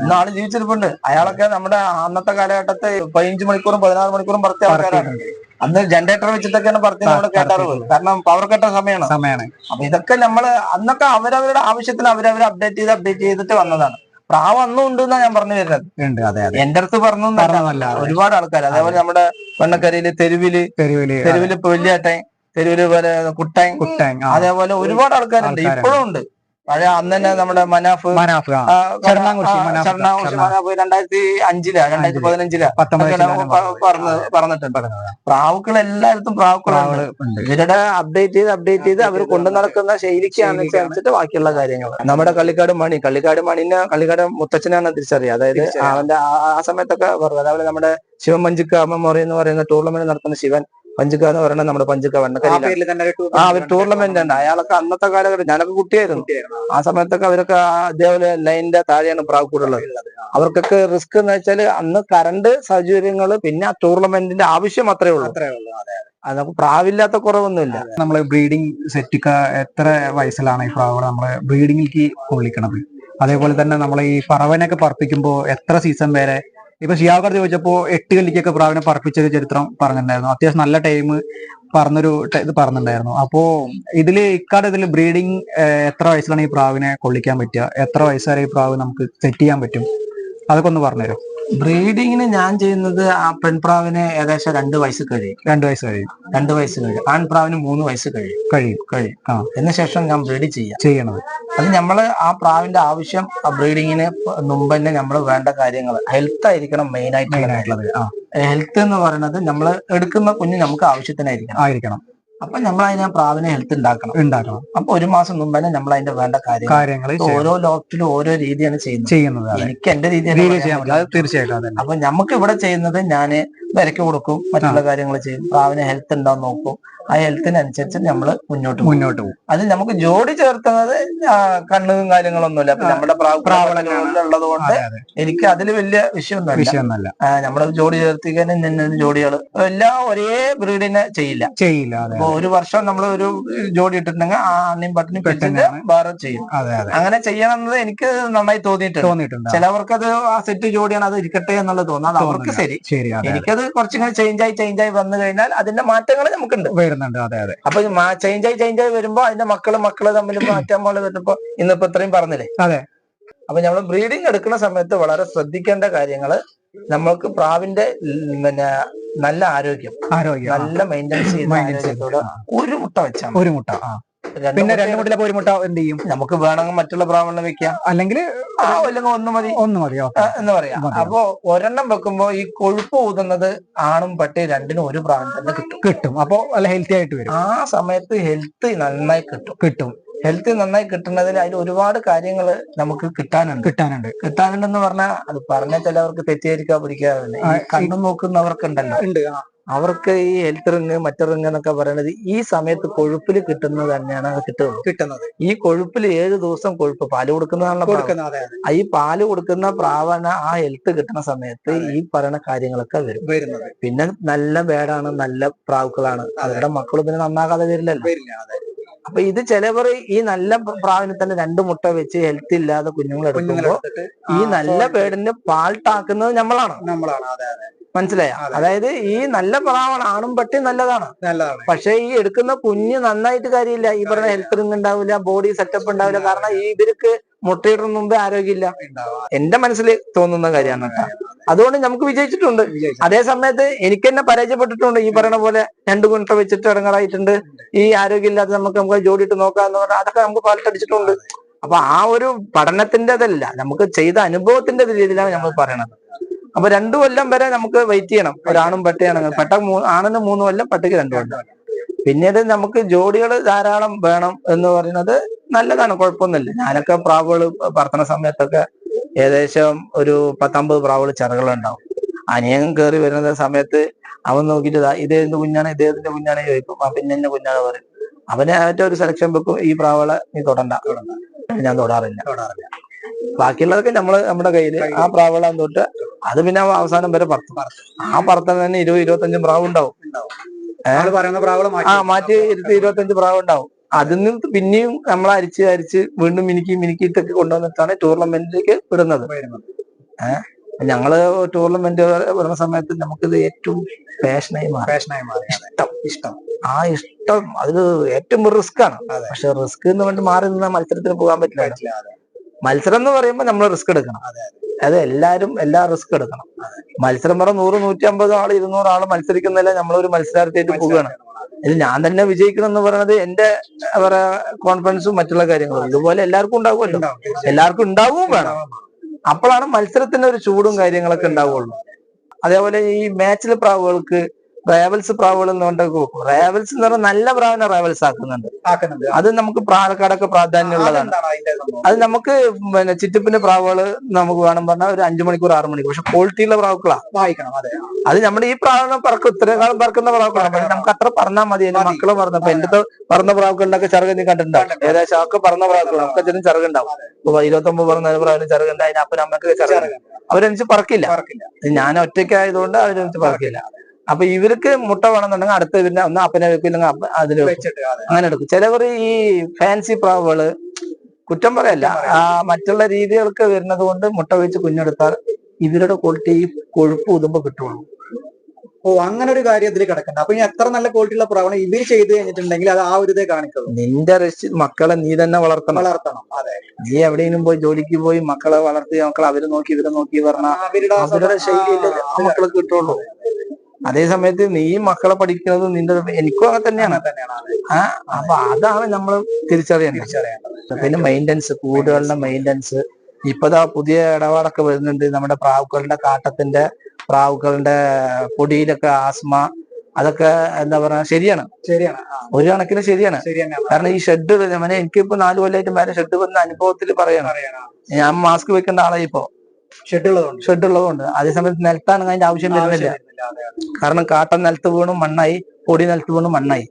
ഇന്നാള് ജീവിച്ചിരിപ്പുണ്ട്. അയാളൊക്കെ നമ്മുടെ അന്നത്തെ കാലഘട്ടത്തെ 15 മണിക്കൂറും 16 മണിക്കൂറും പറത്തിയ ആൾക്കാരാണ്. അന്ന് ജനറേറ്റർ വെച്ചിട്ടൊക്കെയാണ് പറത്തി നമ്മുടെ കേട്ടാറ് പോയി. കാരണം പവർ കട്ട സമയമാണ്. അപ്പൊ ഇതൊക്കെ നമ്മള് അന്നൊക്കെ അവരവരുടെ ആവശ്യത്തിന് അവരവർ അപ്ഡേറ്റ് ചെയ്തിട്ട് വന്നതാണ്. പ്രാവ് അന്നും ഉണ്ട് എന്നാ ഞാൻ പറഞ്ഞു വരുന്നത്. എന്റെ അടുത്ത് പറഞ്ഞു ഒരുപാട് ആൾക്കാർ. അതേപോലെ നമ്മുടെ വെണ്ണക്കരയില് തെരുവില് വെള്ളിയാട്ടൻ, തെരുവില് പോലെ കുട്ടൻ, അതേപോലെ ഒരുപാട് ആൾക്കാരുണ്ട്. ഇപ്പോഴും ഉണ്ട്. പഴയ അന്ന് തന്നെ നമ്മുടെ മനാഫ് 2005 പറഞ്ഞിട്ടുണ്ട്. പ്രാവുകൾ എല്ലായിടത്തും പ്രാവുകളുണ്ട്. ഇവരുടെ അപ്ഡേറ്റ് ചെയ്ത് അവർ കൊണ്ടു നടക്കുന്ന ശൈലിക്ക് അനുസരിച്ചിട്ട് ബാക്കിയുള്ള കാര്യങ്ങൾ. നമ്മുടെ കള്ളിക്കാട് കള്ളിക്കാട് മുത്തച്ഛനാണ് തിരിച്ചറിയുക. അതായത് അവന്റെ ആ സമയത്തൊക്കെ പറഞ്ഞു. അതേപോലെ നമ്മുടെ ശിവൻ പഞ്ചിക്ക മെമ്മോറിയൽ എന്ന് പറയുന്ന ടൂർണമെന്റ് നടത്തുന്ന ശിവൻ പഞ്ചിക്ക എന്ന് പറയുന്നത് നമ്മുടെ പഞ്ചിക്ക ഒരു ടൂർണമെന്റ് ഉണ്ട്. അയാളൊക്കെ അന്നത്തെ കാലഘട്ടം ഞാനൊക്കെ കുട്ടിയായിരുന്നു. ആ സമയത്തൊക്കെ അവരൊക്കെ അതേപോലെ ലൈനിന്റെ താഴെയാണ് പ്രാവ് കൂടുള്ളത്. അവർക്കൊക്കെ റിസ്ക് എന്ന് വെച്ചാൽ അന്ന് കറണ്ട് സൗകര്യങ്ങള് പിന്നെ ആ ടൂർണമെന്റിന്റെ ആവശ്യം അത്രേ ഉള്ളൂ. അത് പ്രാവില്ലാത്ത കുറവൊന്നുമില്ല. നമ്മള് ബ്രീഡിംഗ് സെറ്റിക്ക എത്ര വയസ്സിലാണ് ഈ പ്രാവുകൾ നമ്മള് ബ്രീഡിംഗിലേക്ക് കൊള്ളിക്കണത്? അതേപോലെ തന്നെ നമ്മൾ ഈ പറവനൊക്കെ പറപ്പിക്കുമ്പോൾ എത്ര സീസൺ വരെ? ഇപ്പൊ ഷിയാബർ ചോദിച്ചപ്പോ 8 കല്ലിക്കൊക്കെ പ്രാവിനെ പറപ്പിച്ചൊരു ചരിത്രം പറഞ്ഞിട്ടുണ്ടായിരുന്നു. അത്യാവശ്യം നല്ല ടൈം ഇത് പറഞ്ഞിട്ടുണ്ടായിരുന്നു. അപ്പോ ഇതില് ബ്രീഡിംഗ് എത്ര വയസ്സിലാണ് ഈ പ്രാവിനെ കൊള്ളിക്കാൻ പറ്റുക? എത്ര വയസ്സ് വരെ ഈ പ്രാവ് നമുക്ക് സെറ്റ് ചെയ്യാൻ പറ്റും? അതൊക്കെ ഒന്ന് പറഞ്ഞുതരും. ബ്രീഡിങ്ങിന് ഞാൻ ചെയ്യുന്നത് ആ പെൺപ്രാവിന് ഏകദേശം 2 വയസ്സ് കഴിയും. 2 വയസ്സ് കഴിയും. ആൺപ്രാവിന് 3 വയസ്സ് കഴിയും. എന്ന ശേഷം ഞാൻ ബ്രീഡ് ചെയ്യണത്. അത് നമ്മള് ആ പ്രാവിന്റെ ആവശ്യം ആ ബ്രീഡിങ്ങിന് മുമ്പ് തന്നെ നമ്മൾ വേണ്ട കാര്യങ്ങൾ ഹെൽത്ത് ആയിരിക്കണം മെയിൻ ആയിട്ടുള്ളത്. ഹെൽത്ത് എന്ന് പറയുന്നത് നമ്മൾ എടുക്കുന്ന കുഞ്ഞ് നമുക്ക് ആവശ്യത്തിനായിരിക്കണം. അപ്പൊ നമ്മൾ അതിനെ പ്രാവിനെ ഹെൽത്ത് ഉണ്ടാക്കണം. അപ്പൊ 1 മാസം മുമ്പ് തന്നെ നമ്മൾ അതിന്റെ വേണ്ട കാര്യങ്ങൾ ഓരോ ലോഫ്റ്റിലും ഓരോ രീതിയാണ് ചെയ്യുന്നത്. എനിക്ക് എന്റെ രീതിയാണ് തീർച്ചയായിട്ടും. അപ്പൊ നമുക്ക് ഇവിടെ ചെയ്യുന്നത് ഞാന് വിലക്ക് കൊടുക്കും, മറ്റുള്ള കാര്യങ്ങൾ ചെയ്യും. പ്രാവിന് ഹെൽത്ത് ഉണ്ടോ നോക്കും. ആ ഹെൽത്തിനനുസരിച്ച് നമ്മൾ മുന്നോട്ട് പോകും. അത് നമുക്ക് ജോഡി ചേർത്തുന്നത് കണ്ണും കാര്യങ്ങളൊന്നുമില്ല. അപ്പൊ നമ്മുടെ പ്രാവളങ്ങളുള്ളത് കൊണ്ട് എനിക്ക് അതിൽ വലിയ വിഷയമൊന്നുമില്ല. നമ്മുടെ ജോഡി ചേർത്തിക്കാൻ ജോഡികൾ എല്ലാം ഒരേ ബ്രീഡിനെ ചെയ്യില്ല. അപ്പൊ 1 വർഷം നമ്മൾ ഒരു ജോഡി ഇട്ടിട്ടുണ്ടെങ്കിൽ ആ അണ്ണിയും പട്ടിനും പിടിച്ചിട്ട് വേറെ ചെയ്യും. അങ്ങനെ ചെയ്യണം എന്നത് എനിക്ക് നന്നായി തോന്നിയിട്ടുണ്ട്. ചിലവർക്കത് ആ സെറ്റ് ജോഡിയാണ് അത് ഇരിക്കട്ടെ എന്നുള്ളത് തോന്നുന്നത്. അത് അവർക്ക് ശരി. എനിക്കത് കുറച്ചിങ്ങനെ ചേഞ്ചായി വന്നു കഴിഞ്ഞാൽ അതിന്റെ മാറ്റങ്ങൾ നമുക്കുണ്ട്. അപ്പൊ ചേഞ്ചായി വരുമ്പോ അതിന്റെ മക്കള് തമ്മിൽ മാറ്റാൻ പോലെ വരുമ്പോ ഇന്നിപ്പോ ഇത്രയും പറഞ്ഞില്ലേ. അപ്പൊ നമ്മൾ ബ്രീഡിങ് എടുക്കുന്ന സമയത്ത് വളരെ ശ്രദ്ധിക്കേണ്ട കാര്യങ്ങള് നമ്മൾക്ക് പ്രാവിന്റെ പിന്നെ നല്ല ആരോഗ്യം നല്ല മെയിൻ്റെനൻസ് ചെയ്ത് ഒരു മുട്ട വെച്ചാൽ പിന്നെ 2 മുട്ടയിലൊക്കെ 1 മുട്ട എന്ത് ചെയ്യും? നമുക്ക് വേണമെങ്കിൽ മറ്റുള്ള പ്രാവണം വെക്കാം, അല്ലെങ്കിൽ ഒന്ന് മതി എന്ന് പറയാം. അപ്പൊ ഒരെണ്ണം വെക്കുമ്പോ ഈ കൊഴുപ്പ് ഊതുന്നത് ആണും പട്ടി രണ്ടിനും ഒരു പ്രാവം തന്നെ കിട്ടും. അപ്പൊ നല്ല ഹെൽത്തി ആയിട്ട് വരും. ആ സമയത്ത് ഹെൽത്ത് നന്നായി കിട്ടും. ഹെൽത്ത് നന്നായി കിട്ടുന്നതിൽ അതിൽ ഒരുപാട് കാര്യങ്ങൾ നമുക്ക് കിട്ടാനുണ്ടെന്ന് പറഞ്ഞാൽ അത് പറഞ്ഞ ചിലവർക്ക് തെറ്റിദ്ധരിക്കാൻ പിടിക്കാറുണ്ട്. ഈ കണ്ണു നോക്കുന്നവർക്കുണ്ടല്ലോ, അവർക്ക് ഈ ഹെൽത്ത് റിങ് മറ്റു റിങ് എന്നൊക്കെ പറയുന്നത് ഈ സമയത്ത് കൊഴുപ്പിൽ കിട്ടുന്നത് തന്നെയാണ് അത് കിട്ടുന്നത്. ഈ കൊഴുപ്പിൽ 7 ദിവസം കൊഴുപ്പ് പാല് കൊടുക്കുന്നതാണല്ലോ. ഈ പാല് കൊടുക്കുന്ന പ്രാവണ ആ ഹെൽത്ത് കിട്ടുന്ന സമയത്ത് ഈ പറയുന്ന കാര്യങ്ങളൊക്കെ വരുന്നത്. പിന്നെ നല്ല ബേഡാണ്, നല്ല പ്രാവുകളാണ്, അവരുടെ മക്കൾ പിന്നെ നന്നാകാതെ വരില്ലല്ലോ. അപ്പൊ ഇത് ചിലവർ ഈ നല്ല പ്രാവിന് തന്നെ 2 മുട്ട വെച്ച് ഹെൽത്ത് ഇല്ലാതെ കുഞ്ഞുങ്ങൾ എടുക്കുമ്പോൾ ഈ നല്ല ബേഡിന് പാൾട്ടാക്കുന്നത് നമ്മളാണ്. മനസ്സിലായ? അതായത് ഈ നല്ല പ്രാവാണ്, ആണും പട്ടി നല്ലതാണ്. പക്ഷെ ഈ എടുക്കുന്ന കുഞ്ഞ് നന്നായിട്ട് കാര്യമില്ല. ഈ പറഞ്ഞ ഹെൽത്ത് റിങ് ഉണ്ടാവില്ല, ബോഡി സെറ്റപ്പ് ഉണ്ടാവില്ല. കാരണം ഈ ഇവർക്ക് മുട്ടയിടുന്ന മുമ്പേ ആരോഗ്യമില്ല. എന്റെ മനസ്സിൽ തോന്നുന്ന കാര്യമാണ് കേട്ടോ. അതുകൊണ്ട് നമുക്ക് വിജയിച്ചിട്ടുണ്ട്. അതേ സമയത്ത് എനിക്ക് തന്നെ പരാജയപ്പെട്ടിട്ടുണ്ട്. ഈ പറയുന്ന പോലെ 2 മുട്ട വെച്ചിട്ട് ഇടങ്ങാറായിട്ടുണ്ട്. ഈ ആരോഗ്യമില്ലാതെ നമുക്ക് ജോലിയിട്ട് നോക്കാന്ന് പറഞ്ഞാൽ അതൊക്കെ നമുക്ക് പാലിട്ടടിച്ചിട്ടുണ്ട്. അപ്പൊ ആ ഒരു പഠനത്തിൻ്റെതല്ല, നമുക്ക് ചെയ്ത അനുഭവത്തിന്റെ രീതിയിലാണ് നമ്മൾ പറയണത്. അപ്പൊ 2 കൊല്ലം വരെ നമുക്ക് വെയിറ്റ് ചെയ്യണം. ഒരാണും പെട്ടയാണെങ്കിൽ ആണിന് 3 കൊല്ലം, പെട്ടയ്ക്ക് 2 കൊല്ലം. പിന്നീട് നമുക്ക് ജോഡികൾ ധാരാളം വേണം എന്ന് പറയുന്നത് നല്ലതാണ്, കുഴപ്പമൊന്നുമില്ല. ഞാനൊക്കെ പ്രാവുകൾ പറത്തണ സമയത്തൊക്കെ ഏകദേശം ഒരു 10-50 പ്രാവുകൾ ചിറകളുണ്ടാവും. അനിയൻ കയറി വരുന്ന സമയത്ത് അവൻ നോക്കിയിട്ട് ഇതേതിന്റെ കുഞ്ഞാണ്, ഇതേതിന്റെ കുഞ്ഞാണ് ചോദിക്കും. പിന്നെ എന്നെ കുഞ്ഞാണ് പറയും. അവനെ ഏറ്റവും ഒരു സെലക്ഷൻ വെക്കും, ഈ പ്രാവുകളെ നീ തൊടണ്ട. ഞാൻ തൊടാറില്ല. ബാക്കിയുള്ളതൊക്കെ നമ്മുടെ കയ്യില് ആ പ്രാവുകളാൻ തൊട്ട് അത് പിന്നെ അവസാനം വരെ പറത്തും. ആ പറത്തം തന്നെ 20-25 പ്രാവ് ഉണ്ടാവും. മാറ്റി 25 പ്രാവ് ഉണ്ടാവും. അതിൽ നിന്ന് പിന്നെയും നമ്മൾ അരിച്ച് വീണ്ടും മിനുക്കിയിട്ടൊക്കെ കൊണ്ടുവന്നിട്ടാണ് ടൂർണമെന്റിലേക്ക് വിടുന്നത്. ഞങ്ങള് ടൂർണമെന്റ് വരുന്ന സമയത്ത് നമുക്കിത് ഏറ്റവും പാഷനായി മാറി. ഇഷ്ടം അതിൽ ഏറ്റവും റിസ്ക് ആണ്. പക്ഷെ റിസ്ക് എന്ന് പറഞ്ഞിട്ട് മാറി നിന്ന മത്സരത്തിന് പോകാൻ പറ്റില്ല. മത്സരം എന്ന് പറയുമ്പോൾ നമ്മൾ റിസ്ക് എടുക്കണം. അത് എല്ലാ റിസ്ക് എടുക്കണം. മത്സരം പറഞ്ഞ 100-150 ആള് 200 ആള് മത്സരിക്കുന്നില്ല, നമ്മളൊരു മത്സരാർത്ഥിയായിട്ട് പോവുകയാണ്. ഇത് ഞാൻ തന്നെ വിജയിക്കണം എന്ന് പറയുന്നത് എന്റെ കോൺഫിഡൻസും മറ്റുള്ള കാര്യങ്ങളും. ഇതുപോലെ എല്ലാവർക്കും ഉണ്ടാവുമല്ലോ, എല്ലാവർക്കും ഉണ്ടാവുകയും വേണം. അപ്പോഴാണ് മത്സരത്തിന് ഒരു ചൂടും കാര്യങ്ങളൊക്കെ ഉണ്ടാവുള്ളൂ. അതേപോലെ ഈ മാച്ചിലെ പ്രാവുകൾക്ക് റേവൽസ് പ്രാവുകൾ എന്നുകൊണ്ടൊക്കെ വെക്കും. റേവൽസ് എന്ന് പറഞ്ഞാൽ നല്ല പ്രാവിനെ റേവൽസ് ആക്കുന്നുണ്ട്. അത് നമുക്ക് പാലക്കാടൊക്കെ പ്രാധാന്യമുള്ളതാണ്. അത് നമുക്ക് ചിറ്റപ്പിന്റെ പ്രാവുകൾ നമുക്ക് വേണം പറഞ്ഞാൽ ഒരു 5 മണിക്കൂർ 6 മണിക്കൂർ. പക്ഷെ ക്വാളിറ്റിയുള്ള പ്രാവുകളാ വായിക്കണം. അത് നമ്മുടെ ഈ പ്രാവിനെ പറക്കും, ഇത്രയും പറക്കുന്ന പ്രാവുകളാണ്. പക്ഷെ നമുക്ക് അത്ര പറഞ്ഞാൽ മതി. എന്റെ മക്കള് പറഞ്ഞപ്പോ എന്റെ പറന്ന പ്രാവുകളുടെ ചിറക് നീ കണ്ടിട്ടുണ്ടാവും. ഏകദേശം ഒക്കെ പറന്ന പ്രാവുകൾ നമുക്ക് അതിന് ചിറകുണ്ടാവും. 29 പറഞ്ഞ പ്രാവിന് ചിറകുണ്ട്. അതിന് അപ്പനമ്മക്ക് ചിറകുണ്ട്. അവരനുസരിച്ച് പറക്കില്ല. ഞാൻ ഒറ്റയ്ക്കായതുകൊണ്ട് അവരനുസരിച്ച് പറക്കില്ല. അപ്പൊ ഇവർക്ക് മുട്ട വേണമെന്നുണ്ടെങ്കിൽ അടുത്ത ഇവരുടെ ഒന്ന് അപ്പനെ വെക്കില്ലെങ്കിൽ അതിൽ വെച്ചിട്ട് അങ്ങനെ എടുക്കും. ചിലവർ ഈ ഫാൻസി പ്രാവുകള് കുറ്റം പറയല്ല, മറ്റുള്ള രീതികൾക്ക് വരുന്നത് കൊണ്ട് മുട്ട വെച്ച് കുഞ്ഞെടുത്താൽ ഇവരുടെ ക്വാളിറ്റി ഈ കൊഴുപ്പ് ഊതുമ്പോ കിട്ടുള്ളൂ. അങ്ങനെ ഒരു കാര്യം ഇതിൽ കിടക്കണ്ട. അപ്പൊ ഇനി എത്ര നല്ല ക്വാളിറ്റി ഉള്ള പ്രാവണം ഇവർ ചെയ്ത് കഴിഞ്ഞിട്ടുണ്ടെങ്കിൽ അത് ആ ഒരു ഇതേ കാണിക്കുള്ളൂ. നിന്റെ മക്കളെ നീ തന്നെ വളർത്തണം. അതെ, നീ എവിടെയെങ്കിലും പോയി ജോലിക്ക് പോയി മക്കളെ വളർത്തി മക്കളെ അവരെ നോക്കി ഇവരെ നോക്കി പറഞ്ഞാൽ അവരുടെ ശൈലിയിലെ മക്കളെ കിട്ടുള്ളൂ. അതേ സമയത്ത് നീ മക്കളെ പഠിക്കുന്നത് എനിക്കും അങ്ങനെ തന്നെയാണ്. അപ്പൊ അതാണ് നമ്മൾ തിരിച്ചറിയേണ്ടത്. പിന്നെ മെയിൻ്റനൻസ്, കൂടുകളുടെ മെയിൻ്റനൻസ്. ഇപ്പതാ പുതിയ ഇടപാടൊക്കെ വരുന്നുണ്ട്. നമ്മുടെ പ്രാവുകളുടെ കാട്ടത്തിന്റെ പ്രാവുകളുടെ പൊടിയിലൊക്കെ ആസ്മ, അതൊക്കെ എന്താ പറയാ, ശരിയാണ്. ഒരു കണക്കിന് ശരിയാണ്. കാരണം ഈ ഷെഡ് എനിക്കിപ്പോ 4 കൊല്ലമായിട്ട് മേലെ ഷെഡ് വന്ന അനുഭവത്തിൽ പറയണം. ഞാൻ മാസ്ക് വെക്കേണ്ട ആളായി ഇപ്പോ ഷെഡ് ഉള്ളതുകൊണ്ട്. അതേസമയത്ത് നിലത്താണെങ്കിൽ അതിന്റെ ആവശ്യം വരുന്നില്ല. കാരണം കാട്ടം നിലത്ത് വീണും മണ്ണായി, പൊടി നിലത്ത് വീണും മണ്ണായി.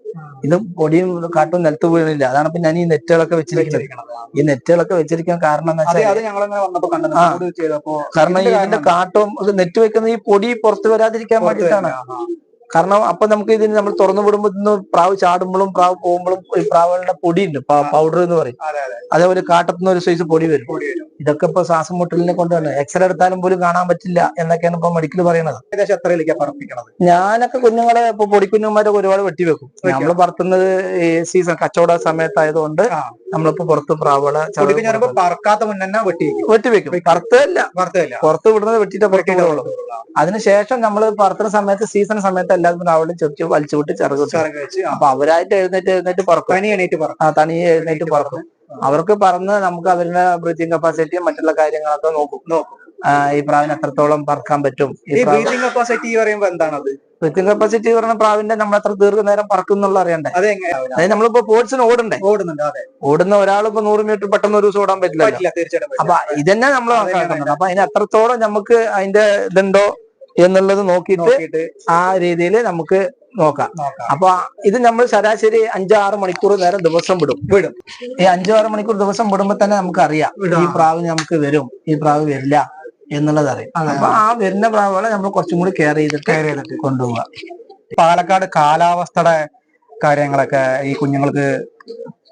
ഇതും പൊടിയും കാട്ടും നിലത്ത് വീണില്ല. അതാണ് ഇപ്പൊ ഞാൻ ഈ നെറ്റുകളൊക്കെ വെച്ചിരിക്കുന്നത്. ഈ നെറ്റുകളൊക്കെ വെച്ചിരിക്കാൻ കാരണം എന്ന് വെച്ചാൽ കാരണം ഇതിന്റെ കാട്ടും നെറ്റ് വെക്കുന്ന ഈ പൊടി പുറത്ത് വരാതിരിക്കാൻ വേണ്ടിയിട്ടാണ്. കാരണം അപ്പൊ നമുക്ക് ഇതിന് നമ്മൾ തുറന്നു വിടുമ്പോൾ ഇന്ന് പ്രാവ് ചാടുമ്പോഴും പ്രാവ് പോകുമ്പോഴും ഈ പ്രാവുകളുടെ പൊടി ഉണ്ട്, പൗഡർ എന്ന് പറയും. അതേപോലെ കാട്ടത്തുനിന്ന് ഒരു സൈസ് പൊടി വരും. ഇതൊക്കെ ഇപ്പൊ ശ്വാസം മുട്ടലിനെ കൊണ്ടാണ്. എക്സ്റേ എടുത്താലും പോലും കാണാൻ പറ്റില്ല എന്നൊക്കെയാണ് ഇപ്പൊ മെഡിക്കൽ പറയുന്നത്. ഞാനൊക്കെ കുഞ്ഞുങ്ങളെ ഇപ്പൊ പൊടിക്കുഞ്ഞുമാരൊക്കെ ഒരുപാട് വെട്ടിവെക്കും. നമ്മൾ പറത്തുന്നത് സീസൺ കച്ചവട സമയത്തായതുകൊണ്ട് നമ്മളിപ്പോ പുറത്ത് പ്രാവുകളെ പറക്കാത്ത മുന്നേ വെട്ടിവെക്കും. പറത്തല്ല, പുറത്ത് വിടുന്നത് വെട്ടിയിട്ട് പുറത്ത് വിടുള്ളൂ. അതിനുശേഷം നമ്മൾ പറത്തുന്ന സമയത്ത് സീസൺ സമയത്ത് എല്ലാവരും പ്രാവുകളും ചെറിച്ച് വലിച്ചു വിട്ട് ചിറക് വെച്ച് അപ്പൊ അവരായിട്ട് എഴുന്നേറ്റ് പറക്കും. തനിയെ എഴുന്നേറ്റ് പറക്കും. അവർക്ക് പറന്ന് നമുക്ക് അവരുടെ ബ്രീത്തിങ് കപ്പാസിറ്റിയും മറ്റുള്ള കാര്യങ്ങളൊക്കെ നോക്കും. ഈ പ്രാവിന് എത്രത്തോളം പറക്കാൻ പറ്റും. ബ്രീത്തിങ് കപ്പാസിറ്റി പറയുമ്പോൾ എന്താണത്? ബ്രീത്തിങ് കപ്പാസിറ്റി പറഞ്ഞ പ്രാവിന്റെ നമ്മൾ എത്ര ദീർഘനേരം പറക്കും എന്നുള്ള അറിയണ്ടേ. അതായത് നമ്മളിപ്പോ സ്പോർട്സിന് ഓടുന്ന ഒരാളിപ്പോ 100 മീറ്റർ പെട്ടെന്ന് ഒരു ദിവസം ഓടാൻ പറ്റില്ല. അപ്പൊ ഇതന്നെ നമ്മൾ മനസ്സിലാക്കുന്നുണ്ട്. അപ്പൊ അതിന് എത്രത്തോളം നമുക്ക് അതിന്റെ ഇതുണ്ടോ എന്നുള്ളത് നോക്കിയിട്ട് ആ രീതിയിൽ നമുക്ക് നോക്കാം. അപ്പൊ ഇത് നമ്മൾ ശരാശരി 5-6 മണിക്കൂർ നേരം ദിവസം വിടും. ഈ 5-6 മണിക്കൂർ ദിവസം വിടുമ്പോ തന്നെ നമുക്ക് അറിയാം ഈ പ്രാവ് നമുക്ക് വരും, ഈ പ്രാവ് വരില്ല എന്നുള്ളത് അറിയാം. അപ്പൊ ആ വരുന്ന പ്രാവുകളെ നമ്മൾ കുറച്ചും കൂടി കെയർ ചെയ്തിട്ട് കൊണ്ടുപോവുക. പാലക്കാട് കാലാവസ്ഥയുടെ കാര്യങ്ങളൊക്കെ ഈ കുഞ്ഞുങ്ങൾക്ക്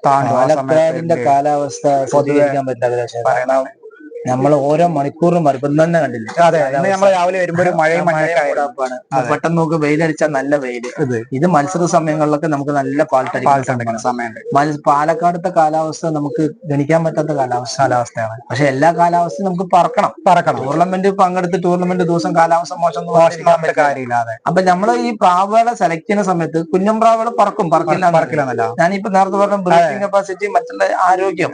പാലക്കാടിന്റെ കാലാവസ്ഥ ശ്രദ്ധിക്കാൻ പറ്റില്ല. കാരണം നമ്മൾ ഓരോ മണിക്കൂറിനും ഇപ്പം തന്നെ കണ്ടില്ല. അതെ, നമ്മൾ രാവിലെ വരുമ്പോൾ മഴയും പെട്ടെന്ന് നോക്ക് വെയിലടിച്ചാൽ നല്ല വെയില്. ഇത് മത്സര സമയങ്ങളിലൊക്കെ നമുക്ക് നല്ല പാൽട്ടടിക്കുന്ന സമയമുണ്ട്. പാലക്കാടത്തെ കാലാവസ്ഥ നമുക്ക് ഗണിക്കാൻ പറ്റാത്ത കാലാവസ്ഥയാണ്. പക്ഷെ എല്ലാ കാലാവസ്ഥയും നമുക്ക് പറക്കണം. ടൂർണമെന്റ് പങ്കെടുത്ത് ടൂർണമെന്റ് ദിവസം കാലാവസ്ഥ മോശം കാര്യമില്ല. അപ്പൊ നമ്മൾ ഈ പ്രാവുകളെ സെലക്ട് ചെയ്യുന്ന സമയത്ത് കുഞ്ഞൻ പ്രാവുകൾ പറക്കില്ല. ഞാനിപ്പോ നേരത്തെ പറഞ്ഞ ബ്രീത്തിങ് കപ്പാസിറ്റി, മറ്റുള്ള ആരോഗ്യം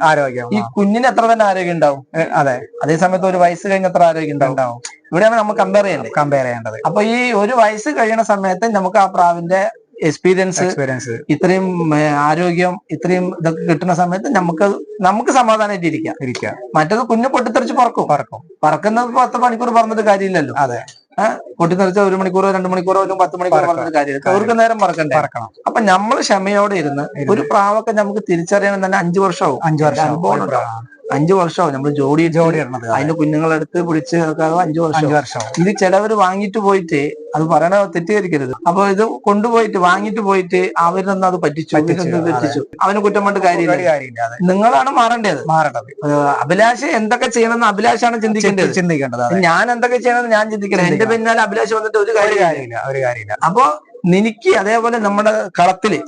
ഈ കുഞ്ഞിന് എത്ര തന്നെ ആരോഗ്യം ഉണ്ടാവും. അതെ, അതേ സമയത്ത് ഒരു വയസ്സ് കഴിഞ്ഞ എത്ര ആരോഗ്യം ഉണ്ടാവും. ഇവിടെയാണ് നമ്മൾ കമ്പയർ ചെയ്യേണ്ടത്. അപ്പൊ ഈ ഒരു വയസ്സ് കഴിയുന്ന സമയത്ത് നമുക്ക് ആ പ്രാവിന്റെ എക്സ്പീരിയൻസ്, ഇത്രയും ആരോഗ്യം, ഇത്രയും ഇതൊക്കെ കിട്ടുന്ന സമയത്ത് നമുക്ക് സമാധാനമായിട്ട് ഇരിക്കാം. മറ്റത് കുഞ്ഞ് പൊട്ടിത്തെറിച്ച് പറക്കുന്നത് 10 മണിക്കൂർ പറഞ്ഞിട്ട് കാര്യമില്ലല്ലോ. അതെ, പൊട്ടിത്തെറിച്ച 1 മണിക്കൂറോ 2 മണിക്കൂറോ 10 മണിക്കൂറോ പറഞ്ഞിട്ട് കാര്യമില്ല. ദീർഘനേരം പറക്കണം. അപ്പൊ നമ്മൾ ക്ഷമയോടെ ഇരുന്ന് ഒരു പ്രാവൊക്കെ നമുക്ക് തിരിച്ചറിയണം തന്നെ 5 വർഷമാവും. 5 വർഷമാവും നമ്മൾ ജോഡി ഇടുന്നത്. അതിന്റെ കുഞ്ഞുങ്ങളെടുത്ത് പിടിച്ച് 5 വർഷം. ഇത് ചിലവർ വാങ്ങിട്ട് പോയിട്ട്, അത് പറയണ തെറ്റിദ്ധരിക്കരുത്, അപ്പൊ ഇത് കൊണ്ടുപോയിട്ട് വാങ്ങിട്ട് പോയിട്ട് അവരൊന്നും അത് പറ്റിച്ചു. അവന് കുറ്റം കൊണ്ട് കാര്യമില്ല. നിങ്ങളാണ് മാറേണ്ടത്. അഭിലാഷ് എന്തൊക്കെ ചെയ്യണമെന്ന് അഭിലാഷാണ് ചിന്തിക്കേണ്ടത്. ഞാൻ എന്തൊക്കെ ചെയ്യണമെന്ന് ഞാൻ ചിന്തിക്കണം. എന്റെ പിന്നാലെ അഭിലാഷ് വന്നിട്ട് ഒരു കാര്യമില്ല. അപ്പൊ നിനക്ക് അതേപോലെ നമ്മുടെ കളത്തില്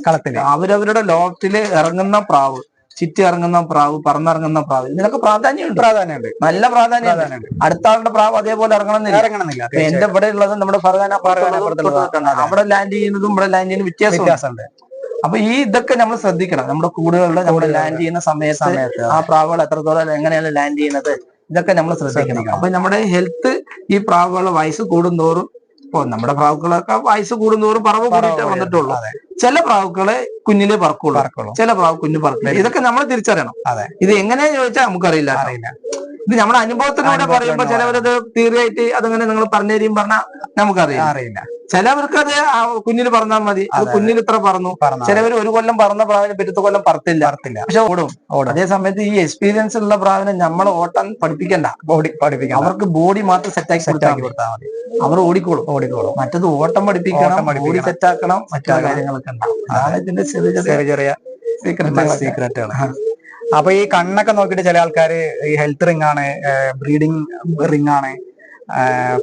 അവരവരുടെ ലോകത്തില് ഇറങ്ങുന്ന പ്രാവ്, ചിറ്റി ഇറങ്ങുന്ന പ്രാവ്, പറന്നിറങ്ങുന്ന പ്രാവ്, ഇതിനൊക്കെ പ്രാധാന്യമുണ്ട്. നല്ല പ്രാധാന്യമുണ്ട്. അടുത്ത ആളുടെ പ്രാവ് അതേപോലെ ഇറങ്ങണമെന്നില്ല. എന്റെ ഇവിടെ ഉള്ളത് നമ്മുടെ അവിടെ ലാൻഡ് ചെയ്യുന്നതും ഇവിടെ ലാൻഡ് ചെയ്യുന്ന വ്യത്യാസമുണ്ട്. അപ്പൊ ഈ ഇതൊക്കെ നമ്മൾ ശ്രദ്ധിക്കണം. നമ്മുടെ കൂടുകളിൽ നമ്മൾ ലാൻഡ് ചെയ്യുന്ന സമയത്ത് ആ പ്രാവുകൾ എത്രത്തോളം എങ്ങനെയാണ് ലാൻഡ് ചെയ്യുന്നത്, ഇതൊക്കെ നമ്മൾ ശ്രദ്ധിക്കണം. അപ്പൊ നമ്മുടെ ഹെൽത്ത്, ഈ പ്രാവുകളുടെ വയസ്സ് കൂടുന്തോറും, ഇപ്പൊ നമ്മുടെ പ്രാവുകളൊക്കെ വയസ്സ് കൂടുന്തോറും പറവ് കൂടിയിട്ടേ വന്നിട്ടുള്ളൂ. ചില പ്രാവുകളെ കുഞ്ഞിലേ പറക്കുള്ളൂ, ചില പ്രാവ് കുഞ്ഞു പറക്കില്ല. ഇതൊക്കെ നമ്മൾ തിരിച്ചറിയണം. ഇത് എങ്ങനെയാന്ന് ചോദിച്ചാൽ നമുക്കറിയില്ല. ഇത് നമ്മുടെ അനുഭവത്തിലൂടെ പറയുമ്പോൾ ചിലവരത് തീർച്ചയായിട്ട് അതങ്ങനെ നിങ്ങൾ പറഞ്ഞു തരും പറഞ്ഞാൽ നമുക്കറിയില്ല. ചിലവർക്ക് അത് കുഞ്ഞിൽ പറഞ്ഞാൽ മതി, അത് കുഞ്ഞിൽ ഇത്ര പറന്നു. ചിലവർ ഒരു കൊല്ലം പറന്ന പ്രാവിനെ പിറ്റത്തെ കൊല്ലം പറത്തില്ല, പക്ഷെ ഓടും. അതേ സമയത്ത് ഈ എക്സ്പീരിയൻസ് ഉള്ള പ്രാവിനെ നമ്മൾ ഓട്ടാൻ പഠിപ്പിക്കണ്ട, അവർക്ക് ബോഡി മാത്രം സെറ്റാക്കി കൊടുത്താൽ മതി. അവർ ഓടിക്കോളും. മറ്റത് ഓട്ടം പഠിപ്പിക്കണം, ബോഡി സെറ്റാക്കണം, മറ്റു കാര്യങ്ങളൊക്കെ ഉണ്ടാവും. അതാണ് ഇതിന്റെ ചെറിയ സീക്രറ്റുകൾ. അപ്പൊ ഈ കണ്ണൊക്കെ നോക്കിയിട്ട് ചില ആൾക്കാര് ഈ ഹെൽത്ത് റിംഗ് ആണ്, ബ്രീഡിങ് റിംഗ് ആണ്,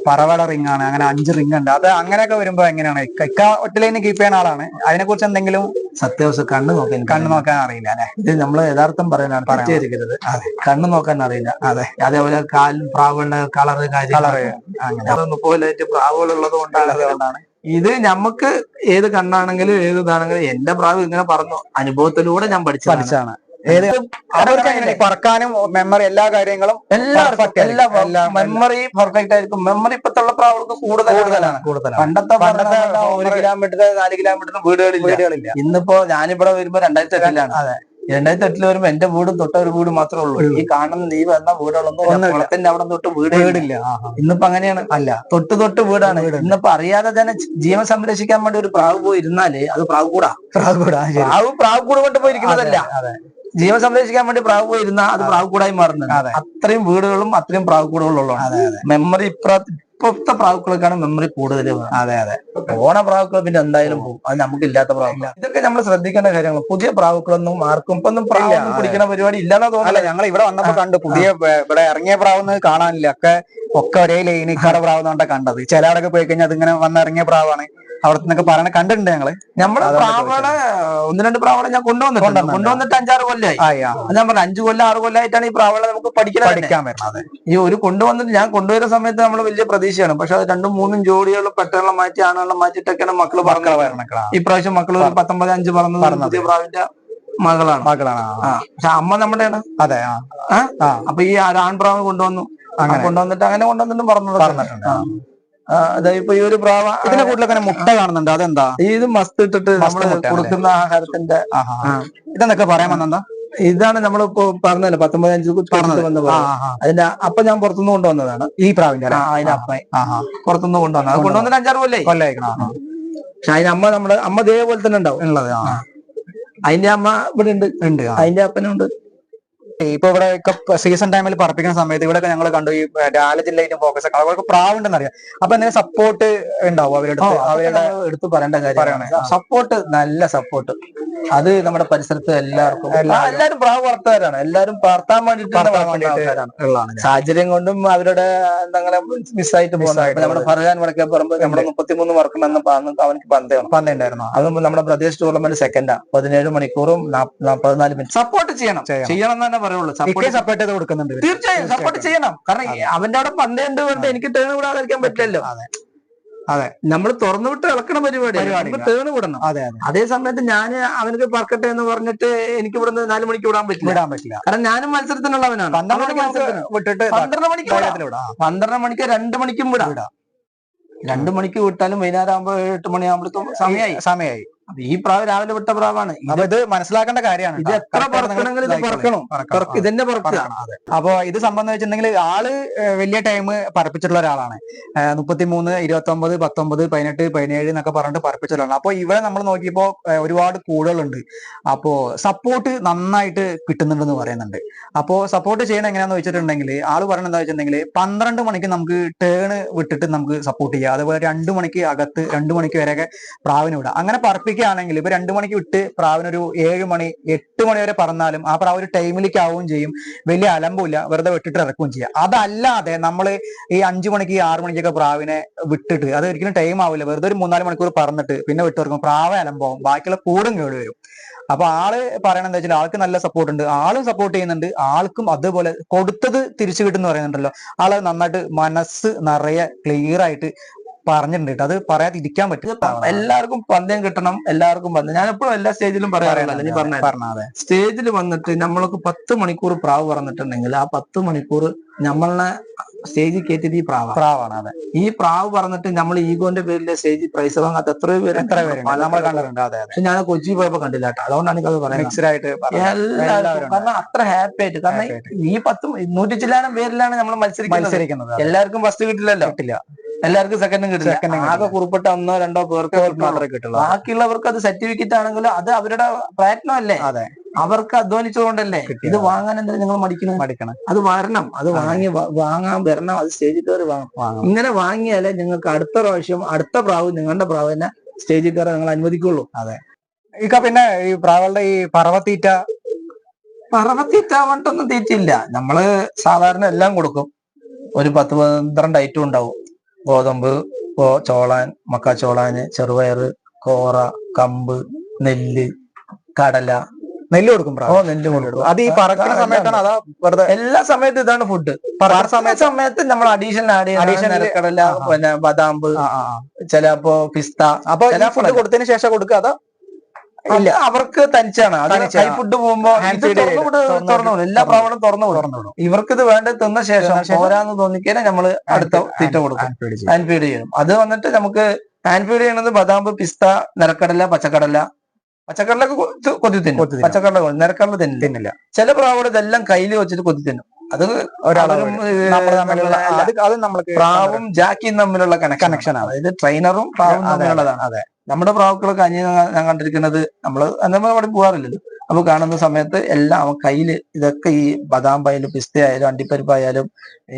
പറവട റിംഗ് ആണ്, അങ്ങനെ 5 റിംഗ് ഉണ്ട്. അത് അങ്ങനെയൊക്കെ വരുമ്പോ എങ്ങനെയാണ്? ഒറ്റലൈന് കീപ്പ് ചെയ്യുന്ന ആളാണ്, അതിനെ കുറിച്ച് എന്തെങ്കിലും സത്യാവസ്ഥ കണ്ണ് നോക്കാൻ അറിയില്ല അല്ലെ? ഇത് നമ്മള് യഥാർത്ഥം പറയാനാണ്, തെറ്റിദ്ധരിക്കരുത്. കണ്ണ് നോക്കാൻ അറിയില്ല. അതേപോലെ പ്രാവുകളുടെ കളറ് അങ്ങനെ പ്രാവുകൾ ഉള്ളത് കൊണ്ടാണ്. ഇത് നമുക്ക് ഏത് കണ്ണാണെങ്കിലും ഏത് ഇതാണെങ്കിലും എന്റെ പ്രാവ് ഇങ്ങനെ പറഞ്ഞു, അനുഭവത്തിലൂടെ ഞാൻ പഠിച്ചതാണ്. പറക്കാനും മെമ്മറി, എല്ലാ കാര്യങ്ങളും മെമ്മറി പെർഫെക്റ്റ് ആയിരിക്കും. മെമ്മറി ഇപ്പത്തുള്ള പ്രാവുകൾക്ക് കൂടുതലാണ്. പണ്ടത്തെ 1 കിലോമീറ്റർ 4 കിലോമീറ്ററിന് വീടുകളില്ല. ഇന്നിപ്പോ ഞാനിവിടെ വരുമ്പോ 2008 2008 വരുമ്പോ എന്റെ വീടും തൊട്ടൊരു വീട് മാത്രമേ ഉള്ളൂ. ഈ കാണുന്ന നീ വന്ന വീടുകളൊന്നും കുളത്തിന്റെ അവിടെ തൊട്ട് വീടില്ല. ഇന്നിപ്പോ അങ്ങനെയാണ്. തൊട്ട് വീടാണ്. ഇന്നിപ്പോ അറിയാതെ തന്നെ ജീവൻ സംരക്ഷിക്കാൻ വേണ്ടി ഒരു പ്രാവ് പോയി ഇരുന്നാല് അത് പ്രാവ് കൂട് കൊണ്ട് പോയിരിക്കുന്നതല്ല. ജീവൻ സംരക്ഷിക്കാൻ വേണ്ടി പ്രാവ് പോയി ഇരുന്നാൽ അത് പ്രാവ് കൂടായി മാറുന്നുണ്ട്. അത്രയും വീടുകളും അത്രയും പ്രാവ് കൂടുകളുള്ളതാണ്. മെമ്മറി ഇപ്പോഴത്തെ പ്രാവുക്കൾക്കാണ് മെമ്മറി കൂടുതൽ. ഓണ പ്രാവുക്കൾ പിന്നെ എന്തായാലും പോകും, അത് നമുക്ക് ഇല്ലാത്ത പ്രാവുക്കൾ. ഇതൊക്കെ നമ്മൾ ശ്രദ്ധിക്കേണ്ട കാര്യങ്ങൾ. പുതിയ പ്രാവുക്കളൊന്നും ആർക്കും ഇപ്പൊന്നും പ്രാവ് പിടിക്കുന്ന പരിപാടി ഇല്ലാന്നാ തോന്നില്ല. ഞങ്ങൾ ഇവിടെ വന്നപ്പോ കണ്ടു, പുതിയ ഇവിടെ ഇറങ്ങിയ പ്രാവെന്ന് കാണാനില്ല. ഒക്കെ ഒരേ ലൈനിക്കാട പ്രാവെന്നാണ് കണ്ടത്. ചിലവിടൊക്കെ പോയി കഴിഞ്ഞാൽ അതിങ്ങനെ വന്നിറങ്ങിയ പ്രാവാണ്. അവിടെ നിന്നൊക്കെ പറയണ കണ്ടിട്ടുണ്ട് ഞങ്ങള്. നമ്മളെ പ്രാവുകളെ 1-2 പ്രാവുകളെ ഞാൻ കൊണ്ടുവന്നിട്ട് 5-6 കൊല്ലമായി. ഞാൻ പറഞ്ഞു 5 കൊല്ലം 6 കൊല്ലമായിട്ടാണ് ഈ പ്രാവുകളെ നമുക്ക് പഠിക്കാൻ വരുന്നത്. ഈ ഒരു കൊണ്ടുവന്നിട്ട് ഞാൻ കൊണ്ടുവരുന്ന സമയത്ത് നമ്മൾ വലിയ പ്രതീക്ഷയാണ്. പക്ഷെ അത് 2-3 ജോഡികളും പെട്ടകളെ മാറ്റി ആണുകളെ മാറ്റിയിട്ടൊക്കെയാണ് മക്കള് പറഞ്ഞത്. ഇപ്രാവശ്യം മക്കള് 19-5 പറഞ്ഞത് പുതിയ പ്രാവിന്റെ മകളാണ്. പക്ഷെ അമ്മ നമ്മുടെയാണ്. അപ്പൊ ഈ ആൺപ്രാവ് കൊണ്ടുവന്നിട്ട് പറഞ്ഞിട്ടുണ്ട്. അതായത് ഈ ഒരു പ്രാവ ഇതിനെ കൂടുതലൊക്കെ മുട്ട കാണുന്നുണ്ട്. അതെന്താ? ഇത് മസ്ത് ഇട്ടിട്ട് നമ്മള് കൊടുക്കുന്ന ആഹാരത്തിന്റെ ഇതെന്നൊക്കെ പറയാൻ വന്നെന്താ? ഇതാണ് നമ്മളിപ്പോ പറഞ്ഞല്ലോ 19-5 വന്ന അതിന്റെ അപ്പൊ ഞാൻ പുറത്തുനിന്ന് കൊണ്ടുവന്നതാണ്. ഈ പ്രാവിന്റെ അതിന്റെ അപ്പ പുറത്തുനിന്ന് കൊണ്ടുവന്നത്. അത് കൊണ്ടുവന്നിട്ട് 5-6 കൊല്ലായിക്കണം. പക്ഷെ അതിന്റെ അമ്മ ഇതേപോലെ തന്നെ ഉണ്ടാവും ഉള്ളത്. അതിന്റെ അമ്മ ഇവിടെ ഉണ്ട്, അതിന്റെ അപ്പനുണ്ട്. ഇപ്പൊ ഇവിടെ സീസൺ ടൈമിൽ പറപ്പിക്കുന്ന സമയത്ത് ഇവിടെ ഞങ്ങൾ കണ്ടു ഈ ഡാലജ് ലൈറ്റും ഫോക്കസ് ഒക്കെ അവർക്ക് പ്രാവുണ്ടെന്ന് അറിയാം. അപ്പൊ എന്തെങ്കിലും സപ്പോർട്ട് ഉണ്ടാവും അവരുടെ അവരുടെ എടുത്ത് പറയേണ്ട കാര്യം. സപ്പോർട്ട്, നല്ല സപ്പോർട്ട്. അത് നമ്മുടെ പരിസരത്ത് എല്ലാവർക്കും, എല്ലാവരും പ്രാവ് വളർത്തുകാരാണ്, എല്ലാവരും വളർത്താൻ വേണ്ടിയിട്ട് സാഹചര്യം കൊണ്ടും അവരുടെ എന്തെങ്കിലും മിസ്സായിട്ട് പോകുന്നത്. നമ്മുടെ ഫർഹാൻ വടക്കേ പറമ്പ് നമ്മുടെ 33 വർക്കുണ്ടെന്ന് അവനക്ക് പന്തയുണ്ടായിരുന്നു. അത് നമ്മുടെ പ്രദേശ് ടൂർണമെന്റ് സെക്കൻഡാ. 17 മണിക്കൂറും 14 മിനിറ്റ്. സപ്പോർട്ട് ചെയ്യണം എന്ന് തന്നെ പറയുള്ളൂ. സപ്പോർട്ട് ചെയ്ത് കൊടുക്കുന്നുണ്ട്. തീർച്ചയായും സപ്പോർട്ട് ചെയ്യണം. കാരണം അവന്റെ അവിടെ പന്തയുണ്ട് കൊണ്ട് എനിക്ക് ടേൺ വിടാതിരിക്കാൻ പറ്റില്ലല്ലോ. അതെ, നമ്മൾ തുറന്നു വിട്ട് ഇളക്കണ പരിപാടി ടേണ് വിടണം. അതെ, അതേ സമയത്ത് ഞാൻ അവനക്ക് പറക്കട്ടെ എന്ന് പറഞ്ഞിട്ട് എനിക്ക് ഇവിടുന്ന് 4 മണിക്ക് വിടാൻ പറ്റില്ല. കാരണം ഞാനും മത്സരത്തിനുള്ളവനാണ്. 12 മണിക്ക് 2 മണിക്കും വിടാം. 2 മണിക്ക് വിട്ടാലും വൈകുന്നേരം ആകുമ്പോ 8 മണിയാകുമ്പോഴേക്കും സമയമായി. ഈ പ്രാവ് രാവിലെ വിട്ട പ്രാവാണ്. ഇത് മനസ്സിലാക്കേണ്ട കാര്യമാണ്. ഇത് എത്ര പറക്കണമെങ്കിൽ ഇത് പറക്കണം. ഇതന്നെ പറക്കുകയാണ്. അപ്പൊ ഇത് സംബന്ധിച്ചിട്ടുണ്ടെങ്കിൽ ആള് വലിയ ടൈം പറപ്പിച്ചിട്ടുള്ള ഒരാളാണ്. 33, 29, 19, 18, 17 എന്നൊക്കെ പറഞ്ഞിട്ട് പറപ്പിച്ചിട്ടുള്ളതാണ്. അപ്പൊ ഇവിടെ നമ്മൾ നോക്കിയപ്പോ ഒരുപാട് കൂടുകളുണ്ട്. അപ്പോ സപ്പോർട്ട് നന്നായിട്ട് കിട്ടുന്നുണ്ടെന്ന് പറയുന്നുണ്ട്. അപ്പോ സപ്പോർട്ട് ചെയ്യണം എങ്ങനെയാന്ന് വെച്ചിട്ടുണ്ടെങ്കിൽ ആള് പറയുന്നത് എന്താ വെച്ചിട്ടുണ്ടെങ്കിൽ 12 മണിക്ക് നമുക്ക് ടേണ് വിട്ടിട്ട് നമുക്ക് സപ്പോർട്ട് ചെയ്യാം. അതുപോലെ 2 മണിക്ക് അകത്ത് 2 മണിക്ക് വരെയൊക്കെ പ്രാവിന് വിടാം. അങ്ങനെ പറപ്പിക്കുകയാണെങ്കിൽ ഇപ്പൊ 2 മണിക്ക് വിട്ട് പ്രാവിനൊരു 7 മണി 8 മണി വരെ പറന്നാലും ആ പ്രാവ് ഒരു ടൈമിലേക്ക് ആവുകയും ചെയ്യും. വലിയ അലമ്പില്ല, വെറുതെ വിട്ടിട്ട് ഇറക്കുകയും ചെയ്യാം. അതല്ലാതെ നമ്മൾ ഈ 5 മണിക്ക് 6 മണിക്കൊക്കെ പ്രാവിനെ വിട്ടിട്ട് അത് ഒരിക്കലും ടൈം ആവില്ല. വെറുതെ ഒരു 3-4 മണിക്കൂർ പറന്നിട്ട് പിന്നെ വിട്ടിറക്കും, പ്രാവ് അലമ്പാവും, ബാക്കിയുള്ള കൂടും കേട് വരും. അപ്പൊ ആള് പറയണെന്താ വെച്ചാൽ ആൾക്ക് നല്ല സപ്പോർട്ട് ഉണ്ട്, ആളും സപ്പോർട്ട് ചെയ്യുന്നുണ്ട്, ആൾക്കും അതുപോലെ കൊടുത്തത് തിരിച്ചു കിട്ടും എന്ന് പറയുന്നുണ്ടല്ലോ. ആള് നന്നായിട്ട് മനസ്സ് നിറയെ ക്ലിയർ ആയിട്ട് പറഞ്ഞിട്ടുണ്ട് കേട്ടോ. അത് പറയാതിരിക്കാൻ പറ്റും. എല്ലാവർക്കും പന്തയം കിട്ടണം, എല്ലാവർക്കും പന്തയം. ഞാൻ എപ്പോഴും എല്ലാ സ്റ്റേജിലും പറയാറില്ല. നീ പറഞ്ഞ സ്റ്റേജിൽ വന്നിട്ട് നമ്മൾക്ക് 10 മണിക്കൂർ പ്രാവ് പറഞ്ഞിട്ടുണ്ടെങ്കിൽ ആ 10 മണിക്കൂർ നമ്മളെ സ്റ്റേജിൽ കയറ്റിയത് ഈ പ്രാവാണ്. അതെ, ഈ പ്രാവ് പറഞ്ഞിട്ട് നമ്മൾ ഈഗോന്റെ പേരിലെ സ്റ്റേജിൽ പ്രൈസ് വാങ്ങാത്ത എത്രയോ പേര് നമ്മൾ കണ്ടിട്ടുണ്ട്. അതെ, പക്ഷെ ഞാൻ കൊച്ചി പോയപ്പോ കണ്ടില്ല കേട്ടോ. അതുകൊണ്ടാണ് എനിക്കത് പറയുന്നത്. എല്ലാവർക്കും കാരണം അത്ര ഹാപ്പി ആയിട്ട്. കാരണം ഈ 100 ചില്ലാനം പേരിലാണ് നമ്മൾ മത്സരിക്കുന്നത്. എല്ലാവർക്കും ഫസ്റ്റ് കിട്ടില്ലല്ലോ. എല്ലാവർക്കും സെക്കൻഡും കിട്ടില്ല. ആകെ കുറിപ്പിട്ട 1-2 പേർക്ക് മാത്രമേ കിട്ടുള്ളൂ. ബാക്കിയുള്ളവർക്ക് അത് സർട്ടിഫിക്കറ്റ് ആണെങ്കിലും അത് അവരുടെ പ്രയത്നമല്ലേ. അതെ, അവർക്ക് അധ്വാനിച്ചതുകൊണ്ടല്ലേ. ഇത് വാങ്ങാൻ എന്തെങ്കിലും നിങ്ങൾ മടിക്കണം. അത് വരണം, അത് വാങ്ങാൻ വരണം, അത് സ്റ്റേജിൽ കയറി വാങ്ങണം. ഇങ്ങനെ വാങ്ങിയാലേ നിങ്ങൾക്ക് അടുത്ത പ്രാവശ്യം അടുത്ത പ്രാവ് നിങ്ങളുടെ പ്രാവ് തന്നെ സ്റ്റേജിൽ കയറി നിങ്ങൾ അനുവദിക്കുള്ളൂ. അതെ. പിന്നെ ഈ പ്രാവുകളുടെ ഈ പറവത്തീറ്റ പറഞ്ഞിട്ടൊന്നും തീറ്റില്ല. നമ്മള് സാധാരണ എല്ലാം കൊടുക്കും. ഒരു 10-12 ഐറ്റം ഉണ്ടാവും. ഗോതമ്പ്, ചോളാൻ, മക്കാച്ചോളാന്, ചെറുപയറ്, കോറ, കമ്പ്, നെല്ല്, കടല. നെല്ല് കൊടുക്കും. നെല്ല് കൊടുക്കും. അത് ഈ പറക്കുന്ന സമയത്താണ് അതാ വെറുതെ? എല്ലാ സമയത്തും ഇതാണ് ഫുഡ്. സമയത്ത് നമ്മൾ അഡീഷണൽ ആഡ് ചെയ്യണം. നിലക്കടല, പിന്നെ ബദാമ്പ്, ചിലപ്പോ പിസ്ത. അപ്പൊ ഫുഡ് കൊടുത്തതിന് ശേഷം കൊടുക്കുക അതോ ഇല്ല? അവർക്ക് തനിച്ചാണ്. ഹൈ ഫുഡ് പോകുമ്പോ തുറന്നു വിടും. എല്ലാ പ്രാവണം തുറന്നു വിടും. ഇവർക്ക് ഇത് വേണ്ട തിന്ന ശേഷം പോരാന്ന് തോന്നിക്കാനെ നമ്മള് അടുത്ത തീറ്റ കൊടുക്കും. ഹാൻഡ് ഫീഡ് ചെയ്യണം. അത് വന്നിട്ട് നമുക്ക് ഹാൻഡ് ഫീഡ് ചെയ്യണത് ബദാമ്പ്, പിസ്ത, നിലക്കടല, പച്ചക്കടലൊക്കെ കൊത്തി തിന്നും. പച്ചക്കടല നിരക്കടല തിന്നില്ല. ചില പ്രാവുകൾ ഇതെല്ലാം കയ്യിൽ വെച്ചിട്ട് കൊത്തി തിന്നും. അത് പ്രാവും ജാക്കിയും തമ്മിലുള്ള കണക്ഷനാണ്. അതായത് ട്രെയിനറും പ്രാവും തമ്മിലുള്ളതാണ്. അതെ, നമ്മുടെ പ്രാവുകളൊക്കെ ഞാൻ കണ്ടിരിക്കുന്നത് നമ്മൾ അവിടെ പോകാറില്ലല്ലോ. അപ്പൊ കാണുന്ന സമയത്ത് എല്ലാം കയ്യില് ഇതൊക്കെ ഈ ബദാമ്പായാലും പിസ്ത ആയാലും അണ്ടിപ്പരിപ്പായാലും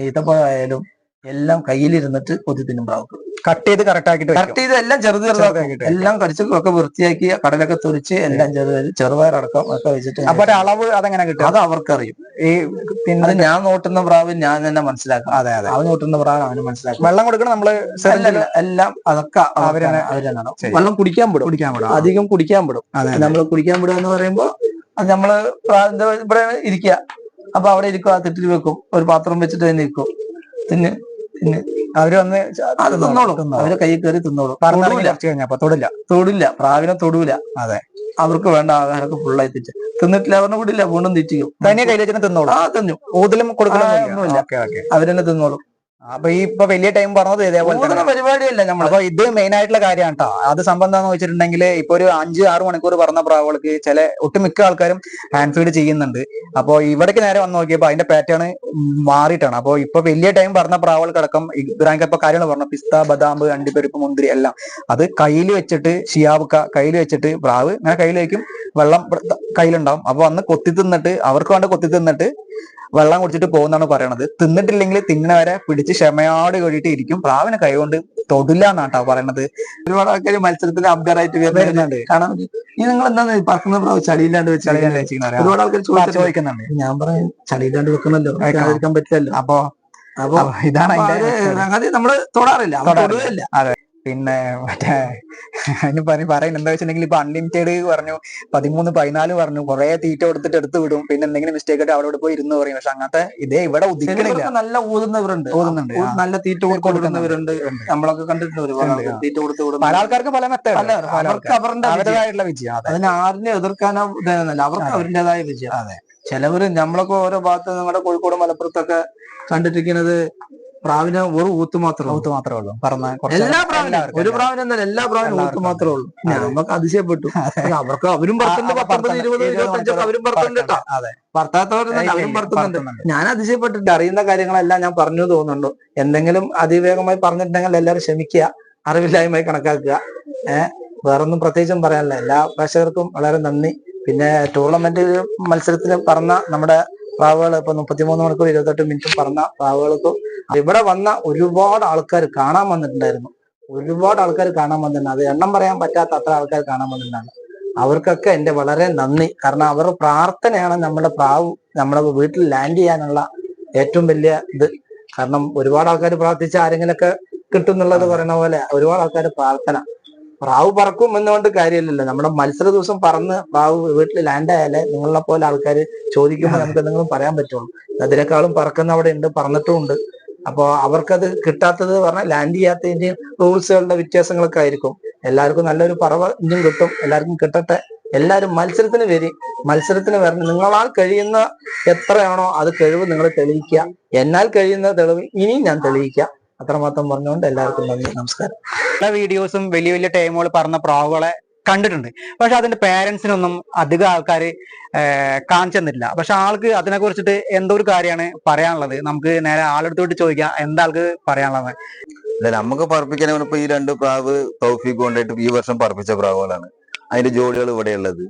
ഈത്തപ്പഴമായാലും എല്ലാം കയ്യിലിരുന്നിട്ട് കൊത്തി തിന്നും പ്രാവുകൾ. കട്ട് ചെയ്ത് എല്ലാം ചെറുതാക്കിയിട്ട് എല്ലാം കടിച്ചൊക്കെ വൃത്തിയാക്കി കടലൊക്കെ തുരിച്ച് എല്ലാം ചെറുപയറടക്കം ഒക്കെ വെച്ചിട്ട്. അപ്പൊ അളവ് അതെങ്ങനെ കിട്ടും? അത് അവർക്കറിയും. പിന്നെ ഞാൻ നോട്ടുന്ന പ്രാവ് ഞാൻ തന്നെ മനസ്സിലാക്കും. അതെ, അവൻ നോട്ടുന്ന പ്രാവ് അവന് മനസ്സിലാക്കും. വെള്ളം കൊടുക്കണം നമ്മള് എല്ലാം അതൊക്കെ അവരാണ്. വെള്ളം കുടിക്കാൻ വിടും. അധികം കുടിക്കാൻ വിടും. നമ്മൾ കുടിക്കാൻ വിടുക എന്ന് പറയുമ്പോ അത് നമ്മള് ഇവിടെ ഇരിക്കുക. അപ്പൊ അവിടെ ഇരിക്കും, ആ തിട്ടിൽ വെക്കും, ഒരു പാത്രം വെച്ചിട്ട് തന്നെ ഇരിക്കും. പിന്നെ അവര് വന്ന് അത് തിന്നോളും. അവരെ കൈ കയറി തിന്നോളും. തൊടില്ല, പ്രാവിനെ തൊടൂല. അതെ, അവർക്ക് വേണ്ട ആഹാരമൊക്കെ ഫുള്ളായി തിരിച്ച് തിന്നിട്ടില്ല. അവരുടെ കൂടില്ല, വീണ്ടും തിരിക്കും. തനിയെ കയ്യിൽ വെച്ചിട്ട് തിന്നോളും. തിന്നും. ഊതലും കൊടുക്കലൊന്നുമില്ല. അവരെന്നെ തിന്നോളും. അപ്പൊ ഈ ഇപ്പൊ വലിയ ടൈം പറഞ്ഞത് ഇതേപോലെ തന്നെ പരിപാടിയല്ല നമ്മൾ. അപ്പൊ ഇത് മെയിൻ ആയിട്ടുള്ള കാര്യമാണ് കേട്ടോ. അത് സംഭവം എന്താന്ന് വെച്ചിട്ടുണ്ടെങ്കിൽ ഇപ്പൊ ഒരു 5-6 മണിക്കൂർ പറഞ്ഞ പ്രാവുകൾക്ക് ഒട്ടുമിക്ക ആൾക്കാരും ഹാൻഡ് ഫീഡ് ചെയ്യുന്നുണ്ട്. അപ്പൊ ഇവിടേക്ക് നേരെ വന്ന് നോക്കിയപ്പോ അതിന്റെ പാറ്റേൺ മാറിയിട്ടാണ്. അപ്പൊ ഇപ്പൊ വലിയ ടൈം പറഞ്ഞ പ്രാവുകൾക്കടക്കം ഇബ്രാഹിം ഇപ്പൊ കാര്യങ്ങൾ പറഞ്ഞു, പിസ്ത, ബദാം, അണ്ടിപ്പരിപ്പ്, മുന്തിരി എല്ലാം അത് കയ്യിൽ വെച്ചിട്ട് ഷിയാബുക്ക കയ്യിൽ വെച്ചിട്ട് പ്രാവ് ഇങ്ങനെ കയ്യിൽ വയ്ക്കും, വെള്ളം കയ്യിലുണ്ടാവും. അപ്പൊ അന്ന് കൊത്തി തിന്നിട്ട് അവർക്ക് വേണ്ട കൊത്തി തിന്നിട്ട് വെള്ളം കുടിച്ചിട്ട് പോകുന്നാണ് പറയണത്. തിന്നിട്ടില്ലെങ്കിൽ തിന്നണ വരെ പിടിച്ച് ക്ഷമയോട് കൂടിയിട്ട് ഇരിക്കും. പ്രാവിനെ കൈകൊണ്ട് തൊടില്ല എന്നാട്ടാ പറയണത്. ഒരുപാട് ആൾക്കാർ മത്സരത്തിന് അബ്ഗറായിട്ട് വരുന്നുണ്ട്. കാണാൻ ഈ നിങ്ങൾ എന്താ പറക്കുന്ന പ്രാവ് ചളിയില്ലാണ്ട് വെച്ച് ഒരുപാട് ആൾക്കാർ ചോദിക്കുന്നുണ്ട്. ഞാൻ പറയാം ചളിയില്ലാണ്ട് വെക്കണല്ലോ, കഴിക്കാൻ പറ്റില്ലല്ലോ. അപ്പൊ ഇതാണ് അതിന്റെ നമ്മള് തൊടാറില്ല. അതെ. പിന്നെ മറ്റേ അതിന് പറയുന്നത് എന്താ വെച്ചിട്ടുണ്ടെങ്കിൽ ഇപ്പൊ അൺലിമിറ്റഡ് പറഞ്ഞു, 13-14 പറഞ്ഞു, കുറെ തീറ്റ കൊടുത്തിട്ട് എടുത്തു വിടും. പിന്നെ എന്തെങ്കിലും മിസ്റ്റേക്ക് ആയിട്ട് അവിടെ പോയി ഇരുന്ന് പറയും. പക്ഷെ അങ്ങനത്തെ ഇതേ ഇവിടെ ഉദിക്കണില്ല. നല്ല ഊതുന്നുണ്ട്, നല്ല തീറ്റ കൊടുക്കുന്നവരുണ്ട്. നമ്മളൊക്കെ കണ്ടിട്ടുണ്ട് ഒരുപാട് തീറ്റ കൊടുത്ത് വിടും. പല ആൾക്കാർക്ക് പല മെത്തേഡ്, അവരുടേതായിട്ടുള്ള വിജയം. അതിന് ആരിനെ എതിർക്കാനോ ഇതൊന്നുമല്ല, അവർക്ക് അവരുടേതായ വിജയം. അതെ. ചിലവര് നമ്മളൊക്കെ ഓരോ ഭാഗത്ത് നമ്മുടെ കോഴിക്കോട് മലപ്പുറത്തൊക്കെ കണ്ടിട്ടിരിക്കുന്നത് പ്രാവിനെ ഒരു ഊത്ത് മാത്രമേ ഉള്ളൂ. പറഞ്ഞ എല്ലാ പ്രാവിനും ഒരു പ്രാവിനെന്നല്ല, എല്ലാ പ്രാവിനും ഊത്ത് മാത്രമേ ഉള്ളൂ. നമുക്ക് അതിശയപ്പെട്ടു. അവർക്ക് അവരും പറത്തുണ്ട്, 19, 20, 25 അവരും പറത്തുണ്ട്. ഭർത്താത്തവരെന്നല്ല, അവരും പറത്തുന്നുണ്ട്. ഞാൻ അതിശയപ്പെട്ടിട്ട് അറിയുന്ന കാര്യങ്ങളെല്ലാം ഞാൻ പറഞ്ഞു തോന്നുന്നുണ്ടോ. എന്തെങ്കിലും അതിവേഗമായി പറഞ്ഞിട്ടുണ്ടെങ്കിൽ എല്ലാവരും ക്ഷമിക്കുക, അറിവില്ലായ്മയായി കണക്കാക്കുക. വേറൊന്നും പ്രത്യേകിച്ചും പറയാനില്ല. എല്ലാ പ്രേക്ഷകർക്കും വളരെ നന്ദി. പിന്നെ ടൂർണമെന്റ് മത്സരത്തിന് പറഞ്ഞ നമ്മുടെ പ്രാവുകൾ ഇപ്പൊ 33 മണിക്കൂർ 28 മിനിറ്റും പറഞ്ഞ പ്രാവുകൾക്കും ഇവിടെ വന്ന ഒരുപാട് ആൾക്കാർ കാണാൻ വന്നിട്ടുണ്ടായിരുന്നു. അത് എണ്ണം പറയാൻ പറ്റാത്ത അത്ര ആൾക്കാർ കാണാൻ വന്നിട്ടുണ്ടാണ്. അവർക്കൊക്കെ എന്റെ വളരെ നന്ദി. കാരണം അവരുടെ പ്രാർത്ഥനയാണ് നമ്മുടെ പ്രാവ് നമ്മുടെ വീട്ടിൽ ലാൻഡ് ചെയ്യാനുള്ള ഏറ്റവും വലിയ ഇത്. കാരണം ഒരുപാട് ആൾക്കാർ പ്രാർത്ഥിച്ച ആരെങ്കിലൊക്കെ കിട്ടും എന്നുള്ളത് പറയുന്ന പോലെ ഒരുപാട് ആൾക്കാർ പ്രാർത്ഥന. പ്രാവ് പറക്കും എന്നുകൊണ്ട് കാര്യമില്ലല്ലോ. നമ്മുടെ മത്സര ദിവസം പറന്ന് പ്രാവ് വീട്ടിൽ ലാൻഡ് ആയാലേ നിങ്ങളെ പോലെ ആൾക്കാർ ചോദിക്കുമ്പോൾ നമുക്ക് എന്തെങ്കിലും പറയാൻ പറ്റുള്ളൂ. അതിനേക്കാളും പറക്കുന്ന അവിടെ ഉണ്ട്, പറന്നിട്ടും ഉണ്ട്. അപ്പൊ അവർക്കത് കിട്ടാത്തത് പറഞ്ഞാൽ ലാൻഡ് ചെയ്യാത്തതിന്റെയും റൂൾസുകളുടെ വ്യത്യാസങ്ങളൊക്കെ ആയിരിക്കും. എല്ലാവർക്കും നല്ലൊരു പറവ ഇനിയും കിട്ടും. എല്ലാവർക്കും കിട്ടട്ടെ. എല്ലാവരും മത്സരത്തിന് വരണം. നിങ്ങളാൽ കഴിയുന്ന എത്രയാണോ അത് കഴിവ് നിങ്ങൾ തെളിയിക്കുക. എന്നാൽ കഴിയുന്ന തെളിവ് ഇനിയും ഞാൻ തെളിയിക്കാം. അത്രമാത്രം പറഞ്ഞുകൊണ്ട് എല്ലാവർക്കും നന്ദി, നമസ്കാരം. പല വീഡിയോസും വലിയ വലിയ ടൈമുകൾ പറഞ്ഞ പ്രാവുകളെ കണ്ടിട്ടുണ്ട്. പക്ഷെ അതിന്റെ പേരൻസിനൊന്നും അധികം ആൾക്കാർ കാണിച്ചു തന്നിട്ടില്ല. പക്ഷെ ആൾക്ക് അതിനെ കുറിച്ചിട്ട് എന്തോ ഒരു കാര്യമാണ് പറയാനുള്ളത്. നമുക്ക് നേരെ ആളെടുത്തോട്ട് ചോദിക്കാം എന്താ ആൾക്ക് പറയാനുള്ളത്. നമുക്ക് പറപ്പിക്കാൻ ഇപ്പൊ ഈ 2 പ്രാവ് തൗഫീഖ് കൊണ്ടായിട്ട് ഈ വർഷം പറപ്പിച്ച പ്രാവുകളാണ്. അതിന്റെ ജോഡികൾ ഇവിടെയുള്ളത്.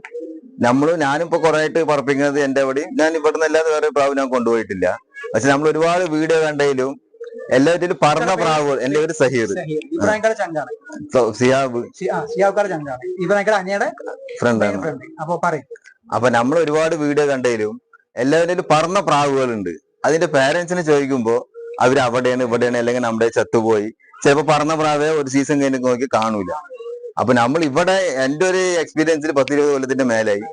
ഞാനിപ്പോ കുറെ ആയിട്ട് പറപ്പിക്കുന്നത് എന്റെ അവിടെയും. ഞാൻ ഇവിടുന്ന് അല്ലാതെ വേറെ പ്രാവ് ഞാൻ കൊണ്ടുപോയിട്ടില്ല. പക്ഷെ നമ്മൾ ഒരുപാട് വീഡിയോ കണ്ടതിലും എല്ലാവരും പറഞ്ഞ പ്രാവുകൾ. എന്റെ ഒരു സഹീർ ഫ്രണ്ടാണ്. അപ്പൊ നമ്മൾ ഒരുപാട് വീഡിയോ കണ്ടതിലും എല്ലാവരും പറഞ്ഞ പ്രാവുകളുണ്ട്. അതിന്റെ പേരൻസിനെ ചോദിക്കുമ്പോ അവര് അവിടെയാണ് ഇവിടെയാണ് അല്ലെങ്കിൽ നമ്മുടെ ചത്തുപോയി. ചിലപ്പോ പറഞ്ഞ പ്രാവേ ഒരു സീസൺ കഴിഞ്ഞ് നോക്കി കാണൂല. അപ്പൊ നമ്മൾ ഇവിടെ എന്റെ ഒരു എക്സ്പീരിയൻസിൽ 10-20 കൊല്ലത്തിന്റെ മേലായി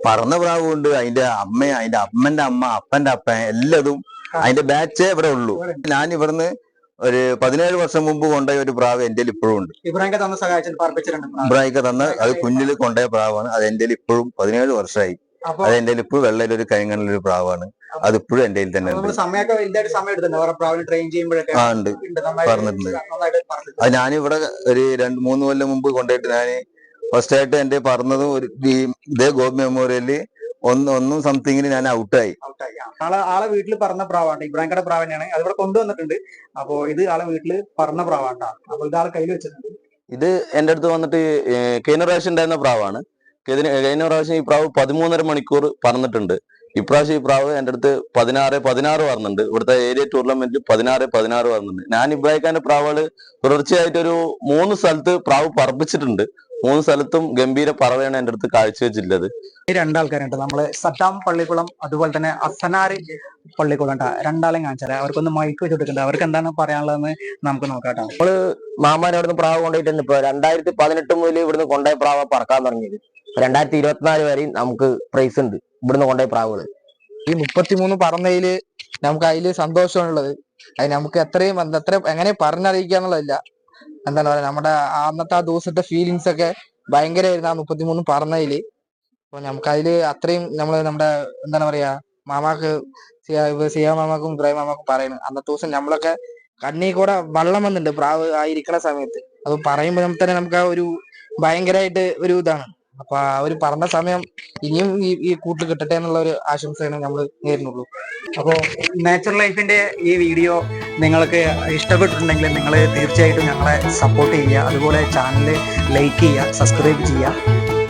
പറന്ന പ്രാവുണ്ട്. അതിന്റെ അമ്മ, അതിന്റെ അമ്മന്റെ അമ്മ, അപ്പന്റെ അപ്പൻ എല്ലാതും അതിന്റെ ബാച്ചേ ഇവിടെ ഉള്ളൂ. ഞാൻ ഇവിടുന്ന് ഒരു 17 വർഷം മുമ്പ് കൊണ്ടുപോയ ഒരു പ്രാവ് എന്റെ ഇപ്പോഴും ഉണ്ട്. ഇബ്രാഹിം തന്ന അത് കുഞ്ഞിൽ കൊണ്ടുപോയ പ്രാവാണ്. അത് എന്റെ ഇപ്പോഴും 17 വർഷമായി. അത് എന്റെ ഇപ്പോഴും വെള്ളയിലൊരു കരിങ്കണ്ണിലൊരു പ്രാവാണ്. അതിപ്പോഴും എന്റെ തന്നെ ഉണ്ട്. പറഞ്ഞിട്ടുണ്ട്. അത് ഞാനിവിടെ ഒരു 2-3 കൊല്ലം മുമ്പ് കൊണ്ടുപോയിട്ട് ഞാൻ ഫസ്റ്റ് ആയിട്ട് എന്റെ പറഞ്ഞതും ഇതേ ഗോപി മെമ്മോറിയലില് ഒന്നും സംതിങ്ങിന് ഞാൻ ഔട്ടായി. ആളെ വീട്ടിൽ പറഞ്ഞ പ്രാവാണ്. ഇബ്രാഹിംയുടെ പ്രാവ് തന്നെയാണ്. അതിവിടെ കൊണ്ടുവന്നിട്ടുണ്ട്. അപ്പൊ ഇത് ആളെ വീട്ടിൽ പറഞ്ഞ പ്രാവാണ്. അപ്പൊ ഇത് ആളെ കയ്യിൽ വെച്ചിട്ടുണ്ട്. ഇത് എന്റെ അടുത്ത് വന്നിട്ട് കഴിഞ്ഞ പ്രാവശ്യം ഉണ്ടായിരുന്ന പ്രാവാണ്. കഴിഞ്ഞ പ്രാവശ്യം ഈ പ്രാവ് 13.5 മണിക്കൂർ പറന്നിട്ടുണ്ട്. ഇപ്രാവശ്യം ഈ പ്രാവ് എന്റെ അടുത്ത് 16 പറഞ്ഞിട്ടുണ്ട്. ഇവിടുത്തെ ഏരിയ ടൂർണമെന്റിൽ 16 പറഞ്ഞിട്ടുണ്ട്. ഞാൻ ഇബ്രാഹിംഖാന്റെ പ്രാവുകള് തുടർച്ചയായിട്ട് ഒരു 3 സ്ഥലത്ത് പ്രാവ് പറപ്പിച്ചിട്ടുണ്ട്. 3 സ്ഥലത്തും ഗംഭീര പറവയാണ് എന്റെ അടുത്ത് കാഴ്ചവെച്ചിട്ടുള്ളത്. ഈ 2 ആൾക്കാരുണ്ട്. നമ്മള് സദ്ദാം പള്ളിക്കുളം അതുപോലെ തന്നെ അസനാരി പള്ളിക്കുളം ഉണ്ട്. 2 ആളെയും കാണിച്ചാൽ അവർക്കൊന്ന് മൈക്ക് വെച്ച് കൊടുക്കണ്ട. അവർക്ക് എന്താണ് പറയാനുള്ളതെന്ന് നമുക്ക് നോക്കാട്ടോ. നമ്മള് മാമാനെ അവിടുന്ന് പ്രാവ് കൊണ്ടുപോയിട്ടുണ്ട്. ഇപ്പൊ 2018 മുതൽ ഇവിടുന്ന് കൊണ്ടുപോയ പ്രാവ് പറക്കാൻ തുടങ്ങിയത്. 2024 വരെയും നമുക്ക് പ്രൈസ് ഉണ്ട് ഇവിടുന്ന് കൊണ്ടുപോയ പ്രാവുകള്. ഈ 33 പറന്നതില് നമുക്ക് അതില് സന്തോഷമാണുള്ളത്. അത് നമുക്ക് എത്ര എങ്ങനെ പറഞ്ഞറിയിക്കാന്നുള്ളതല്ല. എന്താണ് പറയാ, നമ്മുടെ അന്നത്തെ ആ ദിവസത്തെ ഫീലിങ്സ് ഒക്കെ ഭയങ്കരമായിരുന്നു ആ 33 പറന്നതില്. അപ്പൊ നമുക്ക് അതില് അത്രയും നമ്മുടെ എന്താണ് പറയാ മാമാക്ക് സിയാ മാമാക്കും ഇബ്രാഹിം മാമാക്കും പറയുന്നത്. അന്നത്തെ ദിവസം നമ്മളൊക്കെ കണ്ണീ കൂടെ വെള്ളം വന്നിട്ടുണ്ട് പ്രാവ് ആയിരിക്കണ സമയത്ത്. അത് പറയുമ്പോൾ തന്നെ നമുക്ക് ആ ഒരു ഭയങ്കരമായിട്ട് ഒരു ഇതാണ്. അപ്പൊ ആ ഒരു പറഞ്ഞ സമയം ഇനിയും ഈ കൂട്ട് കിട്ടട്ടെ എന്നുള്ള ഒരു ആശംസയാണ് നമ്മൾ നേരുന്നുള്ളൂ. അപ്പോൾ നാച്ചുറൽ ലൈഫിന്റെ ഈ വീഡിയോ നിങ്ങൾക്ക് ഇഷ്ടപ്പെട്ടിട്ടുണ്ടെങ്കിൽ നിങ്ങൾ തീർച്ചയായിട്ടും ഞങ്ങളെ സപ്പോർട്ട് ചെയ്യുക. അതുപോലെ ചാനൽ ലൈക്ക് ചെയ്യുക, സബ്സ്ക്രൈബ് ചെയ്യുക.